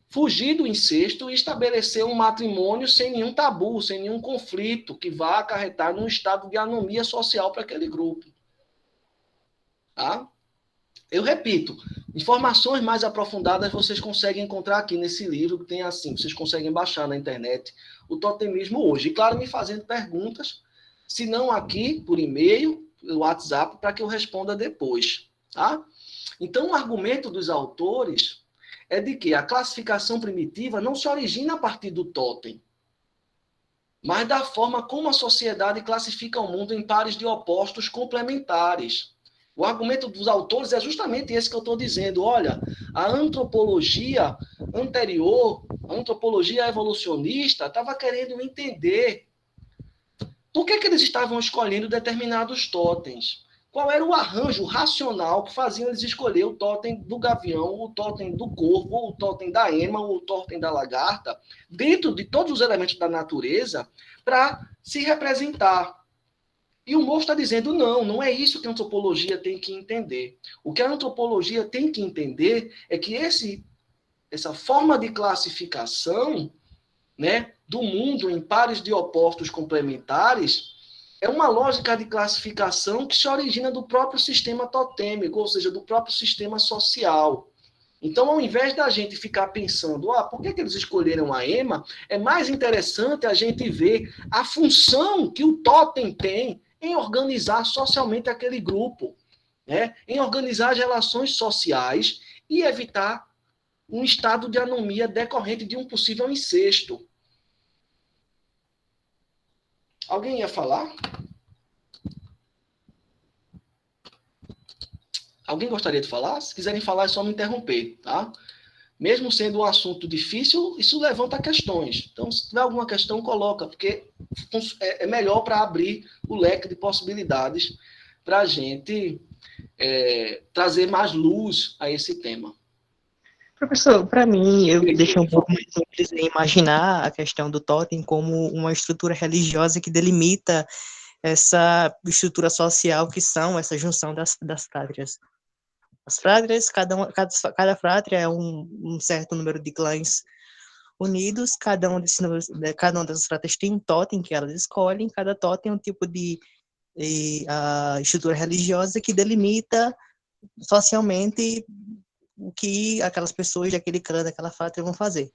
fugir do incesto e estabelecer um matrimônio sem nenhum tabu, sem nenhum conflito, que vá acarretar num estado de anomia social para aquele grupo. Tá? Eu repito, informações mais aprofundadas vocês conseguem encontrar aqui nesse livro, que tem assim, vocês conseguem baixar na internet, o totemismo hoje. E claro, me fazendo perguntas, se não aqui, por e-mail, pelo WhatsApp, para que eu responda depois. Tá? Então, o argumento dos autores é de que a classificação primitiva não se origina a partir do totem, mas da forma como a sociedade classifica o mundo em pares de opostos complementares. O argumento dos autores é justamente esse que eu estou dizendo. Olha, a antropologia anterior, a antropologia evolucionista, estava querendo entender por que eles estavam escolhendo determinados totens. Qual era o arranjo racional que fazia eles escolher o totem do gavião, o totem do corvo, o totem da ema, o totem da lagarta, dentro de todos os elementos da natureza, para se representar. E o Moore está dizendo, não é isso que a antropologia tem que entender. O que a antropologia tem que entender é que essa forma de classificação, né, do mundo em pares de opostos complementares é uma lógica de classificação que se origina do próprio sistema totêmico, ou seja, do próprio sistema social. Então, ao invés da gente ficar pensando, por que eles escolheram a ema, é mais interessante a gente ver a função que o totem tem em organizar socialmente aquele grupo, né? Em organizar as relações sociais e evitar um estado de anomia decorrente de um possível incesto. Alguém ia falar? Alguém gostaria de falar? Se quiserem falar, é só me interromper, tá? Mesmo sendo um assunto difícil, isso levanta questões. Então, se tiver alguma questão, coloca, porque é melhor para abrir o leque de possibilidades para a gente trazer mais luz a esse tema. Professor, para mim, eu deixei um pouco mais simples em imaginar a questão do totem como uma estrutura religiosa que delimita essa estrutura social que são essa junção das frátrias. As frátrias, cada frátria é um certo número de clãs unidos, cada uma dessas frátrias tem um totem que elas escolhem, cada totem é um tipo de estrutura religiosa que delimita socialmente o que aquelas pessoas daquele clã, daquela frátria vão fazer.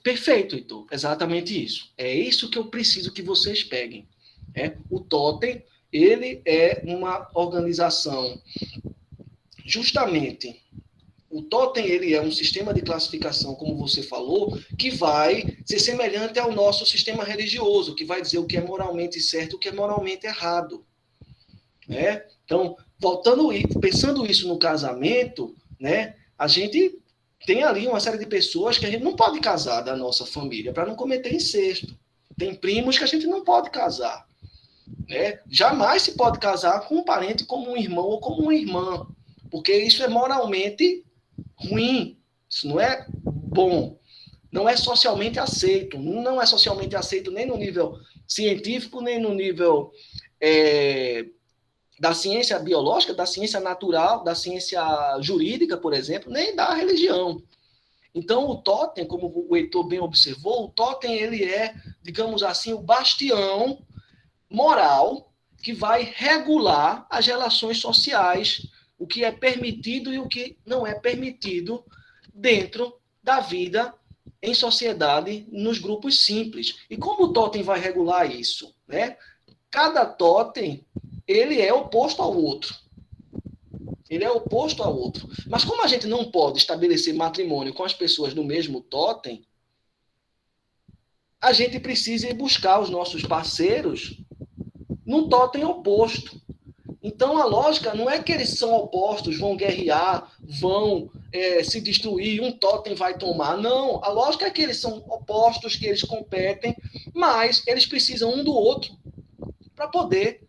Perfeito, Heitor. Exatamente isso. É isso que eu preciso que vocês peguem. O totem, ele é uma organização, justamente, o totem, ele é um sistema de classificação, como você falou, que vai ser semelhante ao nosso sistema religioso, que vai dizer o que é moralmente certo e o que é moralmente errado. Né? Então, pensando isso no casamento, né, a gente tem ali uma série de pessoas que a gente não pode casar da nossa família para não cometer incesto. Tem primos que a gente não pode casar. Né? Jamais se pode casar com um parente como um irmão ou como uma irmã, porque isso é moralmente ruim, isso não é bom, não é socialmente aceito, não é socialmente aceito nem no nível científico, nem no nível da ciência biológica, da ciência natural, da ciência jurídica, por exemplo, nem da religião. Então, o totem, como o Heitor bem observou, o totem ele é, digamos assim, o bastião moral que vai regular as relações sociais, o que é permitido e o que não é permitido dentro da vida em sociedade nos grupos simples. E como o totem vai regular isso? Né? Cada totem ele é oposto ao outro. Ele é oposto ao outro. Mas como a gente não pode estabelecer matrimônio com as pessoas do mesmo totem, a gente precisa ir buscar os nossos parceiros num totem oposto. Então, a lógica não é que eles são opostos, vão guerrear, vão se destruir, um totem vai tomar. Não, a lógica é que eles são opostos, que eles competem, mas eles precisam um do outro para poder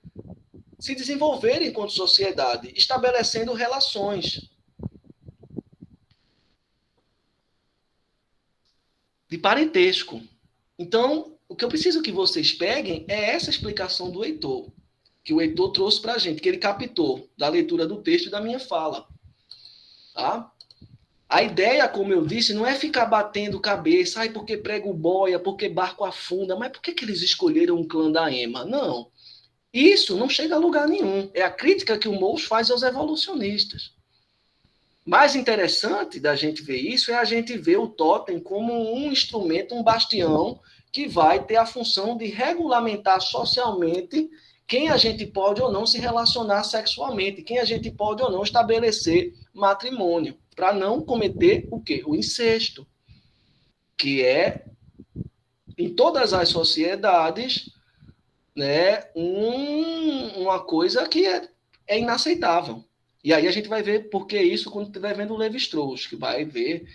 se desenvolver enquanto sociedade, estabelecendo relações de parentesco. Então, o que eu preciso que vocês peguem é essa explicação do Heitor, que o Heitor trouxe para a gente, que ele captou da leitura do texto e da minha fala. Tá? A ideia, como eu disse, não é ficar batendo cabeça, porque prego boia, porque barco afunda, mas por que eles escolheram um clã da ema? Não. Isso não chega a lugar nenhum. É a crítica que o Moore faz aos evolucionistas. Mais interessante da gente ver isso é a gente ver o totem como um instrumento, um bastião, que vai ter a função de regulamentar socialmente quem a gente pode ou não se relacionar sexualmente, quem a gente pode ou não estabelecer matrimônio, para não cometer o quê? O incesto, que é, em todas as sociedades, né, uma coisa que é inaceitável. E aí a gente vai ver por que isso quando estiver vendo o Levi-Strauss, que vai ver,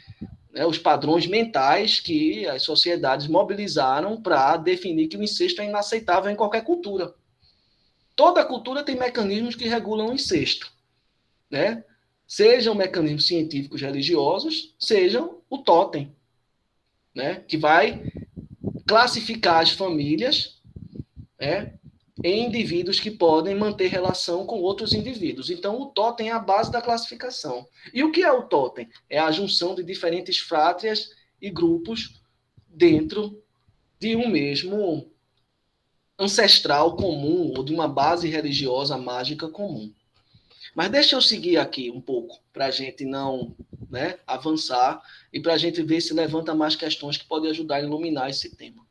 né, os padrões mentais que as sociedades mobilizaram para definir que o incesto é inaceitável em qualquer cultura. Toda cultura tem mecanismos que regulam o incesto, né? Sejam mecanismos científicos religiosos, sejam o totem, né? Que vai classificar as famílias, né, em indivíduos que podem manter relação com outros indivíduos. Então, o totem é a base da classificação. E o que é o totem? É a junção de diferentes frátrias e grupos dentro de um mesmo ancestral comum ou de uma base religiosa mágica comum. Mas deixa eu seguir aqui um pouco, para a gente não, né, avançar e para a gente ver se levanta mais questões que podem ajudar a iluminar esse tema.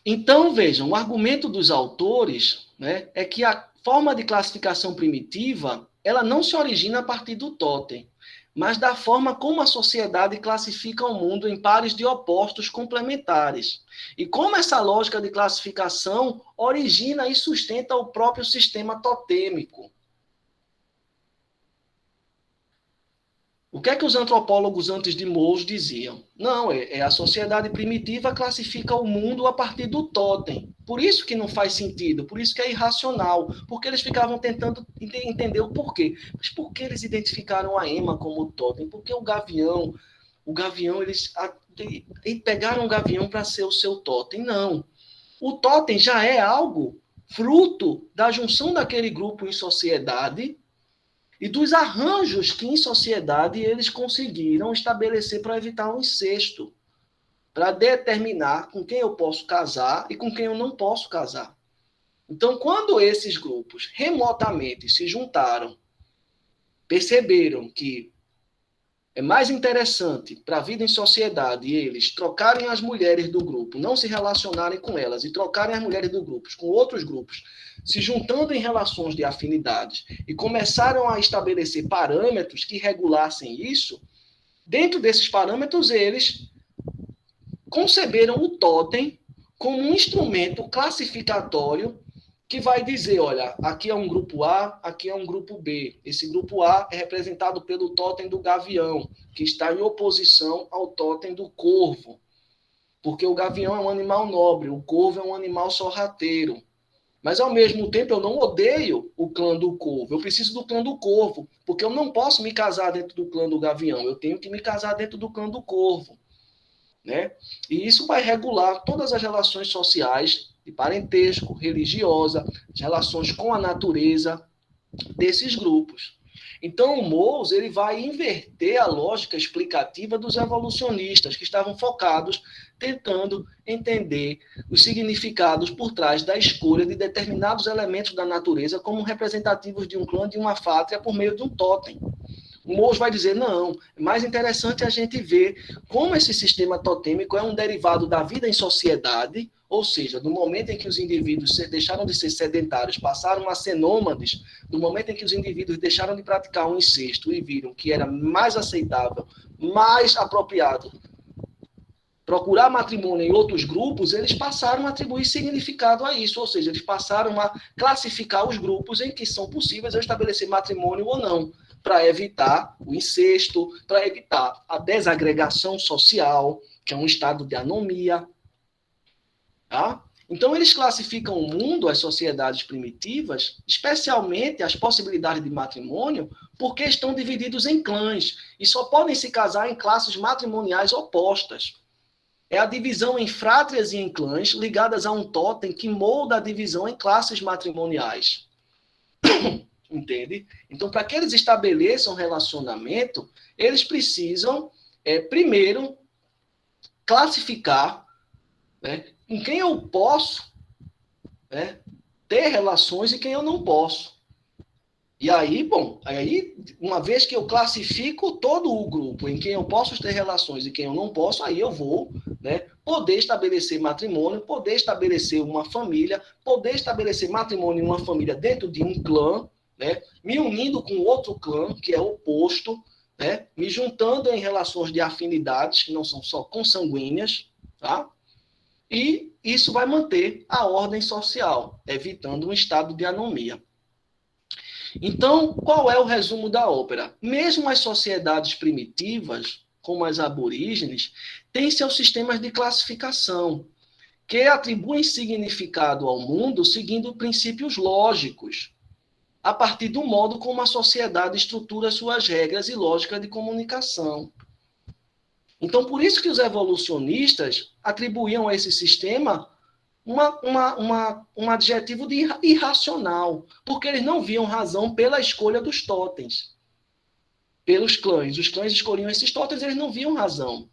Então, vejam, o argumento dos autores, né, é que a forma de classificação primitiva ela não se origina a partir do totem, mas da forma como a sociedade classifica o mundo em pares de opostos complementares. E como essa lógica de classificação origina e sustenta o próprio sistema totêmico. O que é que os antropólogos antes de Mous diziam? Não, a sociedade primitiva classifica o mundo a partir do totem. Por isso que não faz sentido, por isso que é irracional, porque eles ficavam tentando entender o porquê. Mas por que eles identificaram a ema como totem? Porque o gavião, eles pegaram o gavião para ser o seu totem. Não. O totem já é algo fruto da junção daquele grupo em sociedade e dos arranjos que em sociedade eles conseguiram estabelecer para evitar um incesto, para determinar com quem eu posso casar e com quem eu não posso casar. Então, quando esses grupos remotamente se juntaram, perceberam que é mais interessante para a vida em sociedade eles trocarem as mulheres do grupo, não se relacionarem com elas e trocarem as mulheres do grupo com outros grupos, se juntando em relações de afinidades e começaram a estabelecer parâmetros que regulassem isso, dentro desses parâmetros eles conceberam o totem como um instrumento classificatório que vai dizer, olha, aqui é um grupo A, aqui é um grupo B. Esse grupo A é representado pelo totem do gavião, que está em oposição ao totem do corvo, porque o gavião é um animal nobre, o corvo é um animal sorrateiro. Mas, ao mesmo tempo, eu não odeio o clã do corvo, eu preciso do clã do corvo, porque eu não posso me casar dentro do clã do gavião, eu tenho que me casar dentro do clã do corvo. Né? E isso vai regular todas as relações sociais de parentesco, religiosa, as relações com a natureza desses grupos. Então, o Mous ele vai inverter a lógica explicativa dos evolucionistas, que estavam focados tentando entender os significados por trás da escolha de determinados elementos da natureza como representativos de um clã, de uma fátria, por meio de um totem. O Mous vai dizer, não, é mais interessante a gente ver como esse sistema totêmico é um derivado da vida em sociedade, ou seja, do momento em que os indivíduos deixaram de ser sedentários, passaram a ser nômades, do momento em que os indivíduos deixaram de praticar o incesto e viram que era mais aceitável, mais apropriado procurar matrimônio em outros grupos, eles passaram a atribuir significado a isso, ou seja, eles passaram a classificar os grupos em que são possíveis estabelecer matrimônio ou não, para evitar o incesto, para evitar a desagregação social, que é um estado de anomia. Tá? Então, eles classificam o mundo, as sociedades primitivas, especialmente as possibilidades de matrimônio, porque estão divididos em clãs e só podem se casar em classes matrimoniais opostas. É a divisão em frátrias e em clãs ligadas a um totem que molda a divisão em classes matrimoniais. Entende? Então, para que eles estabeleçam relacionamento, eles precisam, primeiro, classificar, né, com quem eu posso, né, ter relações e quem eu não posso. E aí, uma vez que eu classifico todo o grupo em quem eu posso ter relações e quem eu não posso, aí eu vou, né, poder estabelecer matrimônio, poder estabelecer uma família, poder estabelecer matrimônio em uma família dentro de um clã, né, me unindo com outro clã, que é oposto, né, me juntando em relações de afinidades, que não são só consanguíneas, tá? E isso vai manter a ordem social, evitando um estado de anomia. Então, qual é o resumo da ópera? Mesmo as sociedades primitivas, como as aborígenes, têm seus sistemas de classificação. que atribuem significado ao mundo seguindo princípios lógicos, a partir do modo como a sociedade estrutura suas regras e lógica de comunicação. Então, por isso que os evolucionistas atribuíam a esse sistema um adjetivo de irracional, porque eles não viam razão pela escolha dos totens, pelos clãs. Os clãs escolhiam esses totens, eles não viam razão.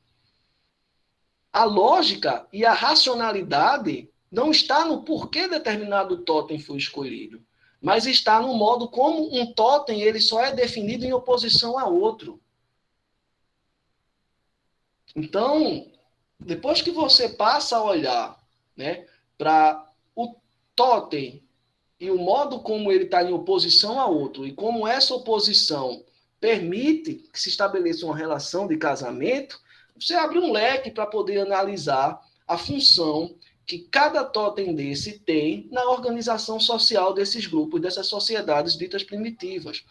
A lógica e a racionalidade não está no porquê determinado totem foi escolhido, mas está no modo como um totem ele só é definido em oposição a outro. Então, depois que você passa a olhar, né, para o totem e o modo como ele está em oposição a outro, e como essa oposição permite que se estabeleça uma relação de casamento, você abre um leque para poder analisar a função que cada totem desse tem na organização social desses grupos, dessas sociedades ditas primitivas.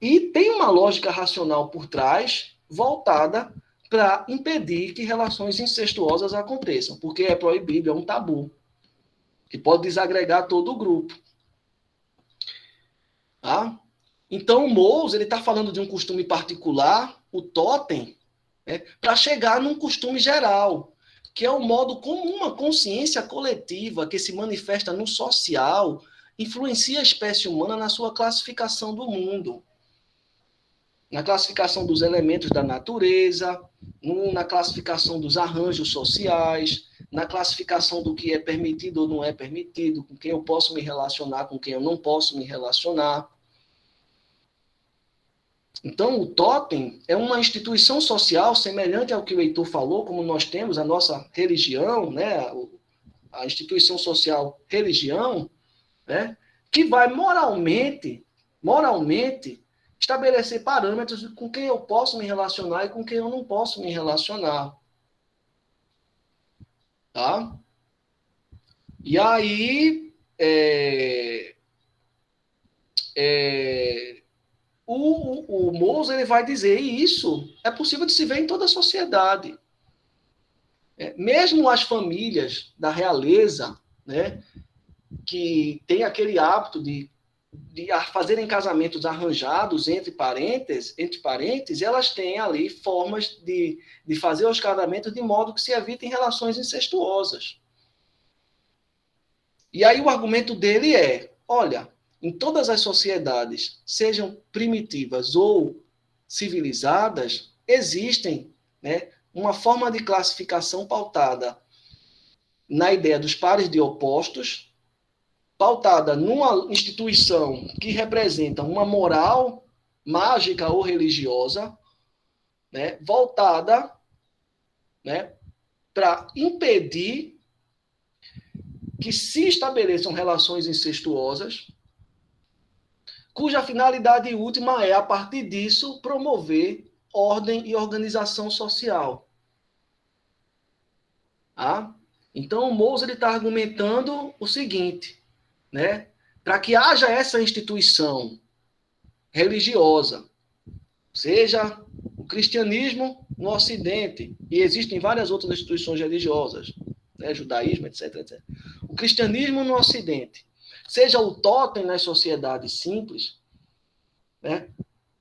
E tem uma lógica racional por trás, voltada para impedir que relações incestuosas aconteçam, porque é proibido, é um tabu, que pode desagregar todo o grupo. Tá? Então, o Mose está falando de um costume particular, o totem, para chegar num costume geral, que é o modo como uma consciência coletiva que se manifesta no social influencia a espécie humana na sua classificação do mundo, na classificação dos elementos da natureza, na classificação dos arranjos sociais, na classificação do que é permitido ou não é permitido, com quem eu posso me relacionar, com quem eu não posso me relacionar. Então, o totem é uma instituição social semelhante ao que o Heitor falou, como nós temos a nossa religião, né, a instituição social religião, né, que vai moralmente estabelecer parâmetros com quem eu posso me relacionar e com quem eu não posso me relacionar. Tá? E aí, o Mose ele vai dizer, e isso é possível de se ver em toda a sociedade. Mesmo as famílias da realeza, né, que tem aquele hábito de fazerem casamentos arranjados entre parentes, elas têm ali formas de fazer os casamentos de modo que se evitem relações incestuosas. E aí o argumento dele é, olha, em todas as sociedades, sejam primitivas ou civilizadas, existem, né, uma forma de classificação pautada na ideia dos pares de opostos, pautada numa instituição que representa uma moral mágica ou religiosa, né, voltada, né, para impedir que se estabeleçam relações incestuosas, cuja finalidade última é, a partir disso, promover ordem e organização social. Ah? Então, o Mose está argumentando o seguinte, né? Para que haja essa instituição religiosa, seja o cristianismo no Ocidente, e existem várias outras instituições religiosas, né? Judaísmo, etc, etc. O cristianismo no Ocidente, seja o totem nas sociedades simples, né?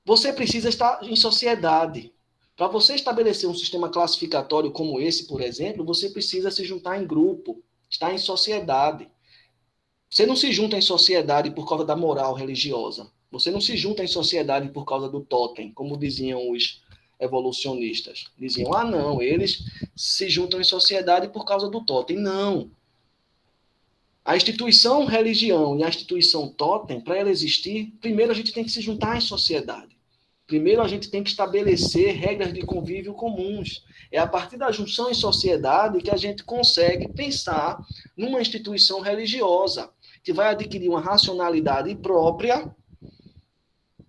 Você precisa estar em sociedade. Para você estabelecer um sistema classificatório como esse, por exemplo, você precisa se juntar em grupo, estar em sociedade. Você não se junta em sociedade por causa da moral religiosa. Você não se junta em sociedade por causa do totem, como diziam os evolucionistas. Diziam, não, eles se juntam em sociedade por causa do totem. Não. A instituição religião e a instituição totem, para ela existir, primeiro a gente tem que se juntar em sociedade. Primeiro a gente tem que estabelecer regras de convívio comuns. É a partir da junção em sociedade que a gente consegue pensar numa instituição religiosa, que vai adquirir uma racionalidade própria,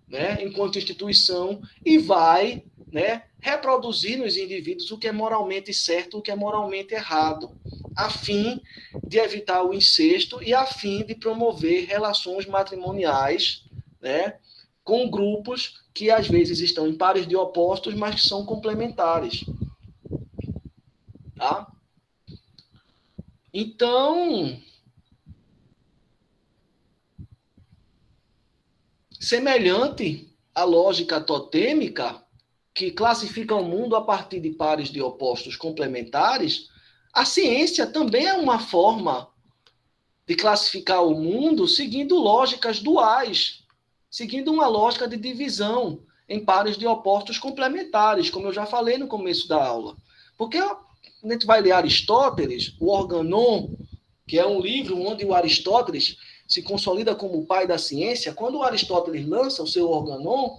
né, enquanto instituição, e vai, né, reproduzir nos indivíduos o que é moralmente certo, o que é moralmente errado, a fim de evitar o incesto e a fim de promover relações matrimoniais, né, com grupos que às vezes estão em pares de opostos, mas que são complementares. Tá? Então, semelhante à lógica totêmica, que classifica o mundo a partir de pares de opostos complementares, a ciência também é uma forma de classificar o mundo seguindo lógicas duais, seguindo uma lógica de divisão em pares de opostos complementares, como eu já falei no começo da aula. Porque a gente vai ler Aristóteles, o Organon, que é um livro onde o Aristóteles se consolida como o pai da ciência. Quando o Aristóteles lança o seu Organon,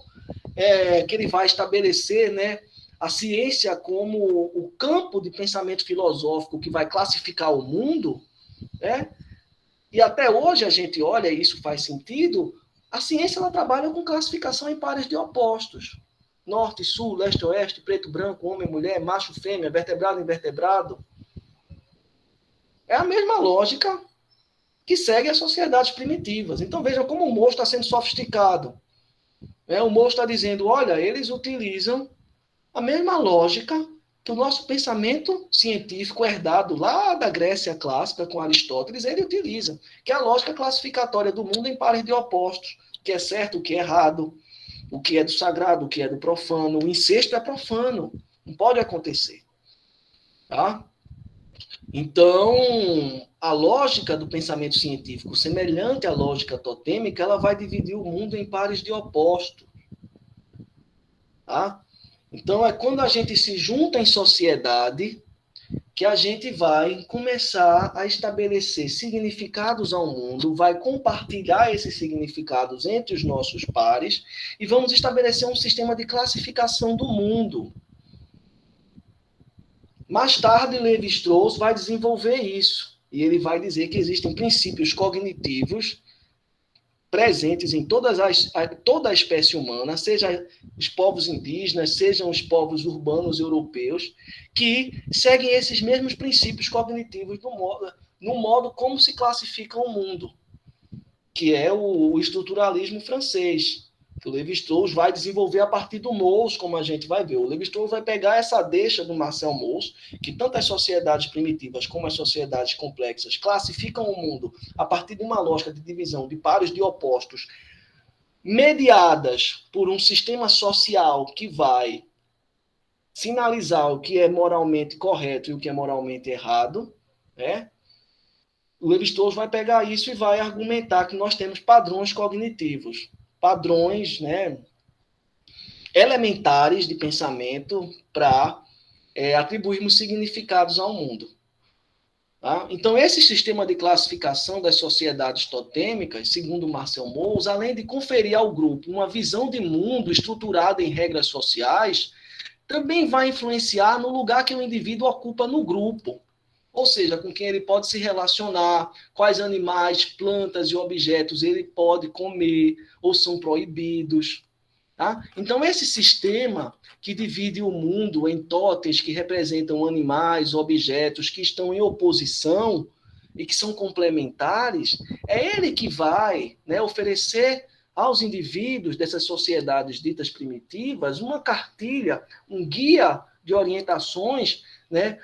que ele vai estabelecer, né, a ciência como o campo de pensamento filosófico que vai classificar o mundo, né? E até hoje a gente olha, e isso faz sentido, a ciência ela trabalha com classificação em pares de opostos. Norte, sul, leste, oeste, preto, branco, homem, mulher, macho, fêmea, vertebrado, invertebrado. É a mesma lógica que segue as sociedades primitivas. Então vejam como o moço está sendo sofisticado. O moço está dizendo, olha, eles utilizam a mesma lógica que o nosso pensamento científico herdado lá da Grécia clássica com Aristóteles, ele utiliza, que é a lógica classificatória do mundo em pares de opostos, o que é certo, o que é errado, o que é do sagrado, o que é do profano. O incesto é profano, não pode acontecer. Tá? Então, a lógica do pensamento científico, semelhante à lógica totêmica, ela vai dividir o mundo em pares de opostos. Tá? Então, é quando a gente se junta em sociedade que a gente vai começar a estabelecer significados ao mundo, vai compartilhar esses significados entre os nossos pares e vamos estabelecer um sistema de classificação do mundo. Mais tarde, Levi-Strauss vai desenvolver isso e ele vai dizer que existem princípios cognitivos presentes em toda a espécie humana, seja os povos indígenas, sejam os povos urbanos europeus, que seguem esses mesmos princípios cognitivos no modo como se classifica o mundo, que é o estruturalismo francês, que o Levi-Strauss vai desenvolver a partir do Mauss, como a gente vai ver. O Levi-Strauss vai pegar essa deixa do Marcel Mauss, que tanto as sociedades primitivas como as sociedades complexas classificam o mundo a partir de uma lógica de divisão de pares de opostos, mediadas por um sistema social que vai sinalizar o que é moralmente correto e o que é moralmente errado, né? O Levi-Strauss vai pegar isso e vai argumentar que nós temos padrões cognitivos, padrões, né, elementares de pensamento para atribuirmos significados ao mundo. Tá? Então, esse sistema de classificação das sociedades totêmicas, segundo Marcel Mauss, além de conferir ao grupo uma visão de mundo estruturada em regras sociais, também vai influenciar no lugar que o indivíduo ocupa no grupo. Ou seja, com quem ele pode se relacionar, quais animais, plantas e objetos ele pode comer ou são proibidos. Tá? Então, esse sistema que divide o mundo em totens que representam animais, objetos que estão em oposição e que são complementares, é ele que vai, né, oferecer aos indivíduos dessas sociedades ditas primitivas uma cartilha, um guia de orientações, né,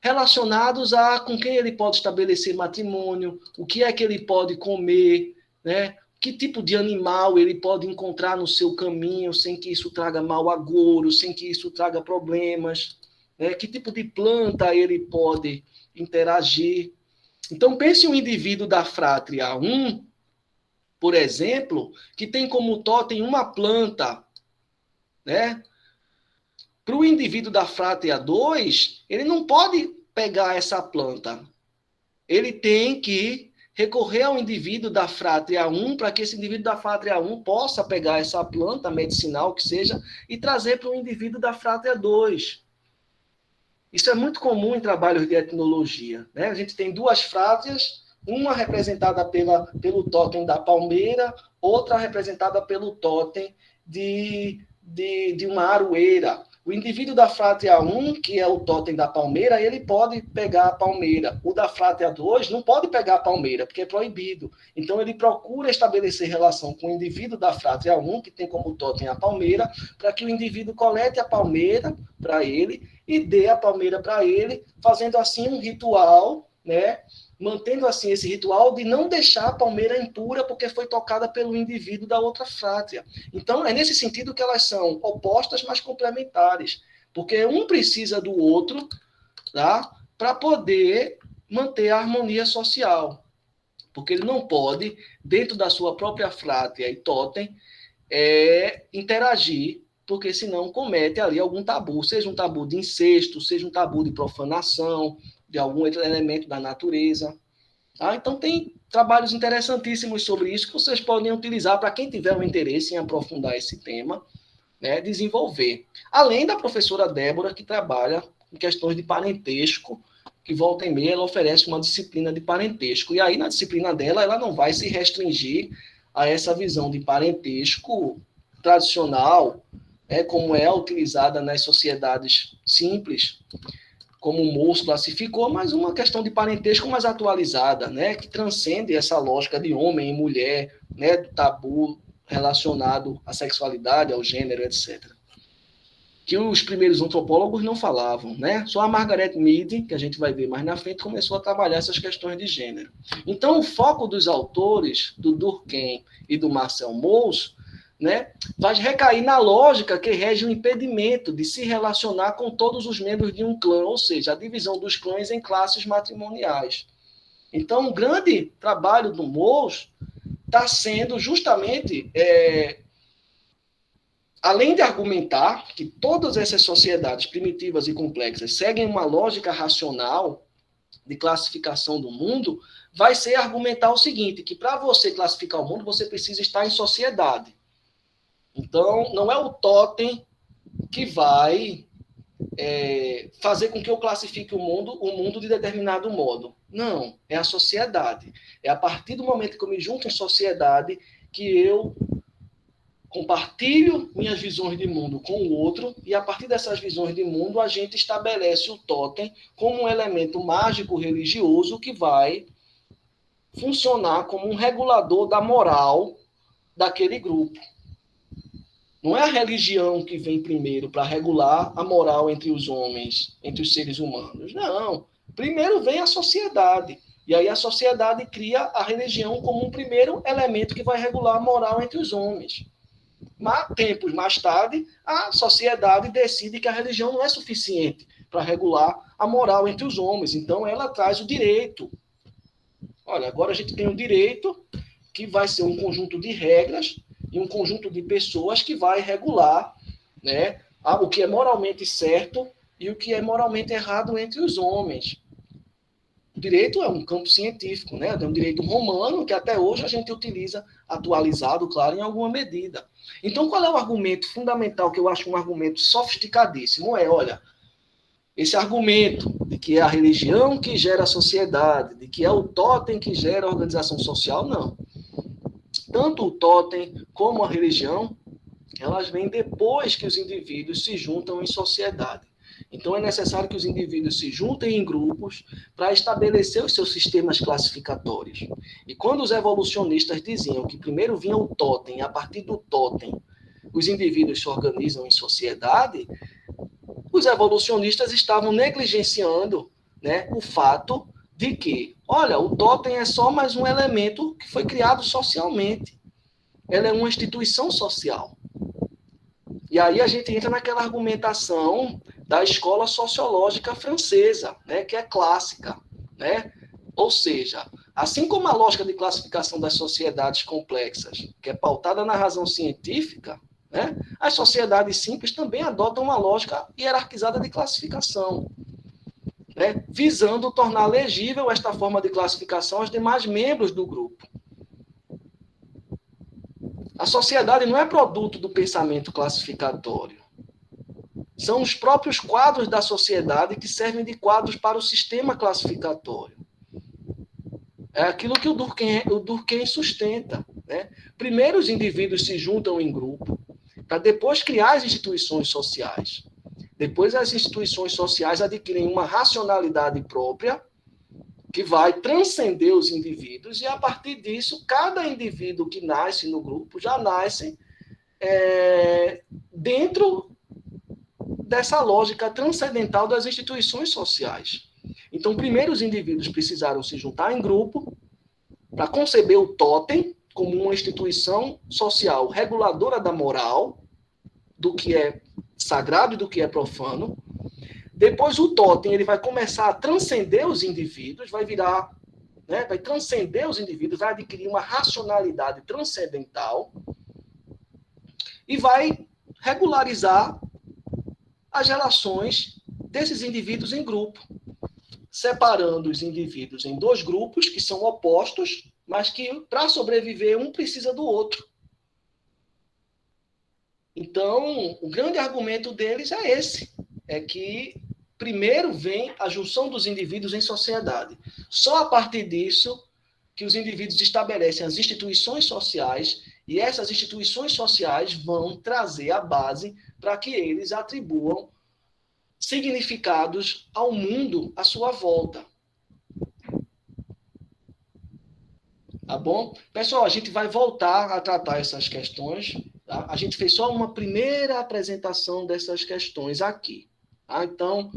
relacionados a com quem ele pode estabelecer matrimônio, o que é que ele pode comer, né? Que tipo de animal ele pode encontrar no seu caminho sem que isso traga mau agouro, sem que isso traga problemas, né? Que tipo de planta ele pode interagir. Então, pense um indivíduo da Fratria 1, por exemplo, que tem como totem uma planta, né? Para o indivíduo da Fratria 2, ele não pode pegar essa planta. Ele tem que recorrer ao indivíduo da Fratria 1 para que esse indivíduo da Fratria 1 possa pegar essa planta medicinal que seja e trazer para o indivíduo da Fratria 2. Isso é muito comum em trabalhos de etnologia. Né? A gente tem duas frátrias, uma representada pelo totem da palmeira, outra representada pelo totem de uma aroeira. O indivíduo da Fratria 1, que é o totem da palmeira, ele pode pegar a palmeira. O da Fratria 2 não pode pegar a palmeira, porque é proibido. Então, ele procura estabelecer relação com o indivíduo da Fratria 1, que tem como totem a palmeira, para que o indivíduo colete a palmeira para ele e dê a palmeira para ele, fazendo assim um ritual né, mantendo assim esse ritual de não deixar a palmeira impura porque foi tocada pelo indivíduo da outra fratria. Então, é nesse sentido que elas são opostas, mas complementares, porque um precisa do outro, tá, para poder manter a harmonia social, porque ele não pode, dentro da sua própria fratria e totem, interagir, porque senão comete ali algum tabu, seja um tabu de incesto, seja um tabu de profanação, de algum elemento da natureza. Tá? Então, tem trabalhos interessantíssimos sobre isso que vocês podem utilizar para quem tiver um interesse em aprofundar esse tema, né, desenvolver. Além da professora Débora, que trabalha em questões de parentesco, que volta e meia ela oferece uma disciplina de parentesco. E aí, na disciplina dela, ela não vai se restringir a essa visão de parentesco tradicional, como é utilizada nas sociedades simples, como o Mousse classificou, mas uma questão de parentesco mais atualizada, né, que transcende essa lógica de homem e mulher, né, do tabu relacionado à sexualidade, ao gênero, etc. Que os primeiros antropólogos não falavam, né? Só a Margaret Mead, que a gente vai ver mais na frente, começou a trabalhar essas questões de gênero. Então, o foco dos autores, do Durkheim e do Marcel Mauss, né, vai recair na lógica que rege o impedimento de se relacionar com todos os membros de um clã, ou seja, a divisão dos clãs em classes matrimoniais. Então, o grande trabalho do Mauss está sendo justamente, além de argumentar que todas essas sociedades primitivas e complexas seguem uma lógica racional de classificação do mundo, vai ser argumentar o seguinte, que para você classificar o mundo, você precisa estar em sociedade. Então, não é o totem que vai fazer com que eu classifique o mundo de determinado modo. Não, é a sociedade. É a partir do momento que eu me junto em sociedade que eu compartilho minhas visões de mundo com o outro e a partir dessas visões de mundo a gente estabelece o totem como um elemento mágico religioso que vai funcionar como um regulador da moral daquele grupo. Não é a religião que vem primeiro para regular a moral entre os homens, entre os seres humanos. Não. Primeiro vem a sociedade. E aí a sociedade cria a religião como um primeiro elemento que vai regular a moral entre os homens. Mas, tempos mais tarde, a sociedade decide que a religião não é suficiente para regular a moral entre os homens. Então, ela traz o direito. Olha, agora a gente tem um direito que vai ser um conjunto de regras e um conjunto de pessoas que vai regular, né, o que é moralmente certo e o que é moralmente errado entre os homens. O direito é um campo científico, né? É um direito romano que até hoje a gente utiliza atualizado, claro, em alguma medida. Então, qual é o argumento fundamental que eu acho um argumento sofisticadíssimo? Olha, esse argumento de que é a religião que gera a sociedade, de que é o totem que gera a organização social, não. Tanto o totem como a religião, elas vêm depois que os indivíduos se juntam em sociedade. Então, é necessário que os indivíduos se juntem em grupos para estabelecer os seus sistemas classificatórios. E quando os evolucionistas diziam que primeiro vinha o totem, e a partir do totem os indivíduos se organizam em sociedade, os evolucionistas estavam negligenciando, né, o fato de que, olha, o totem é só mais um elemento que foi criado socialmente. Ela é uma instituição social. E aí a gente entra naquela argumentação da escola sociológica francesa, né, que é clássica, né? Ou seja, assim como a lógica de classificação das sociedades complexas, que é pautada na razão científica, né, as sociedades simples também adotam uma lógica hierarquizada de classificação, né, visando tornar legível esta forma de classificação aos demais membros do grupo. A sociedade não é produto do pensamento classificatório. São os próprios quadros da sociedade que servem de quadros para o sistema classificatório. É aquilo que o Durkheim sustenta, né? Primeiro os indivíduos se juntam em grupo, para depois criar as instituições sociais. Depois as instituições sociais adquirem uma racionalidade própria, que vai transcender os indivíduos, e a partir disso, cada indivíduo que nasce no grupo já nasce dentro dessa lógica transcendental das instituições sociais. Então, primeiro os indivíduos precisaram se juntar em grupo para conceber o totem como uma instituição social reguladora da moral, do que é sagrado e do que é profano. Depois o totem ele vai começar a transcender os indivíduos, vai virar, né, vai transcender os indivíduos, vai adquirir uma racionalidade transcendental e vai regularizar as relações desses indivíduos em grupo, separando os indivíduos em dois grupos que são opostos, mas que, para sobreviver, um precisa do outro. Então, o grande argumento deles é esse, é que primeiro vem a junção dos indivíduos em sociedade. Só a partir disso que os indivíduos estabelecem as instituições sociais, e essas instituições sociais vão trazer a base para que eles atribuam significados ao mundo à sua volta. Tá bom? Pessoal, a gente vai voltar a tratar essas questões. Tá? A gente fez só uma primeira apresentação dessas questões aqui. Tá? Então,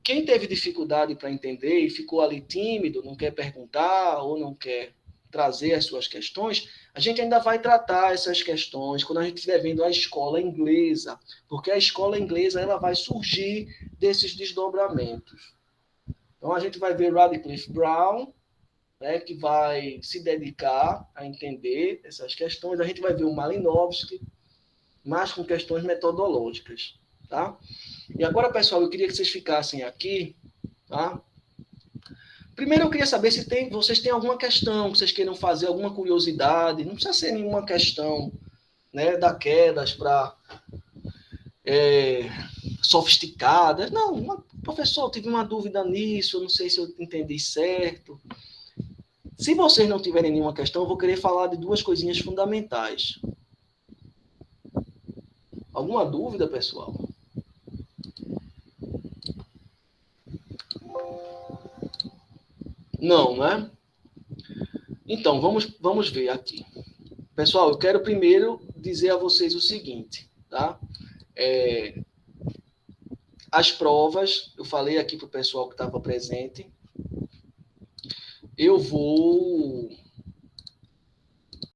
quem teve dificuldade para entender e ficou ali tímido, não quer perguntar ou não quer trazer as suas questões, a gente ainda vai tratar essas questões quando a gente estiver vendo a escola inglesa, porque a escola inglesa ela vai surgir desses desdobramentos. Então, a gente vai ver Radcliffe Brown, né, que vai se dedicar a entender essas questões. A gente vai ver o Malinowski, mas com questões metodológicas. Tá? E agora, pessoal, eu queria que vocês ficassem aqui. Tá? Primeiro, eu queria saber se vocês têm alguma questão que vocês queiram fazer, alguma curiosidade. Não precisa ser nenhuma questão, né, daquelas para sofisticada. Não, professor, eu tive uma dúvida nisso, eu não sei se eu entendi certo. Se vocês não tiverem nenhuma questão, eu vou querer falar de duas coisinhas fundamentais. Alguma dúvida, pessoal? Não, né? Então, vamos ver aqui. Pessoal, eu quero primeiro dizer a vocês o seguinte, tá? As provas, eu falei aqui para o pessoal que estava presente, eu vou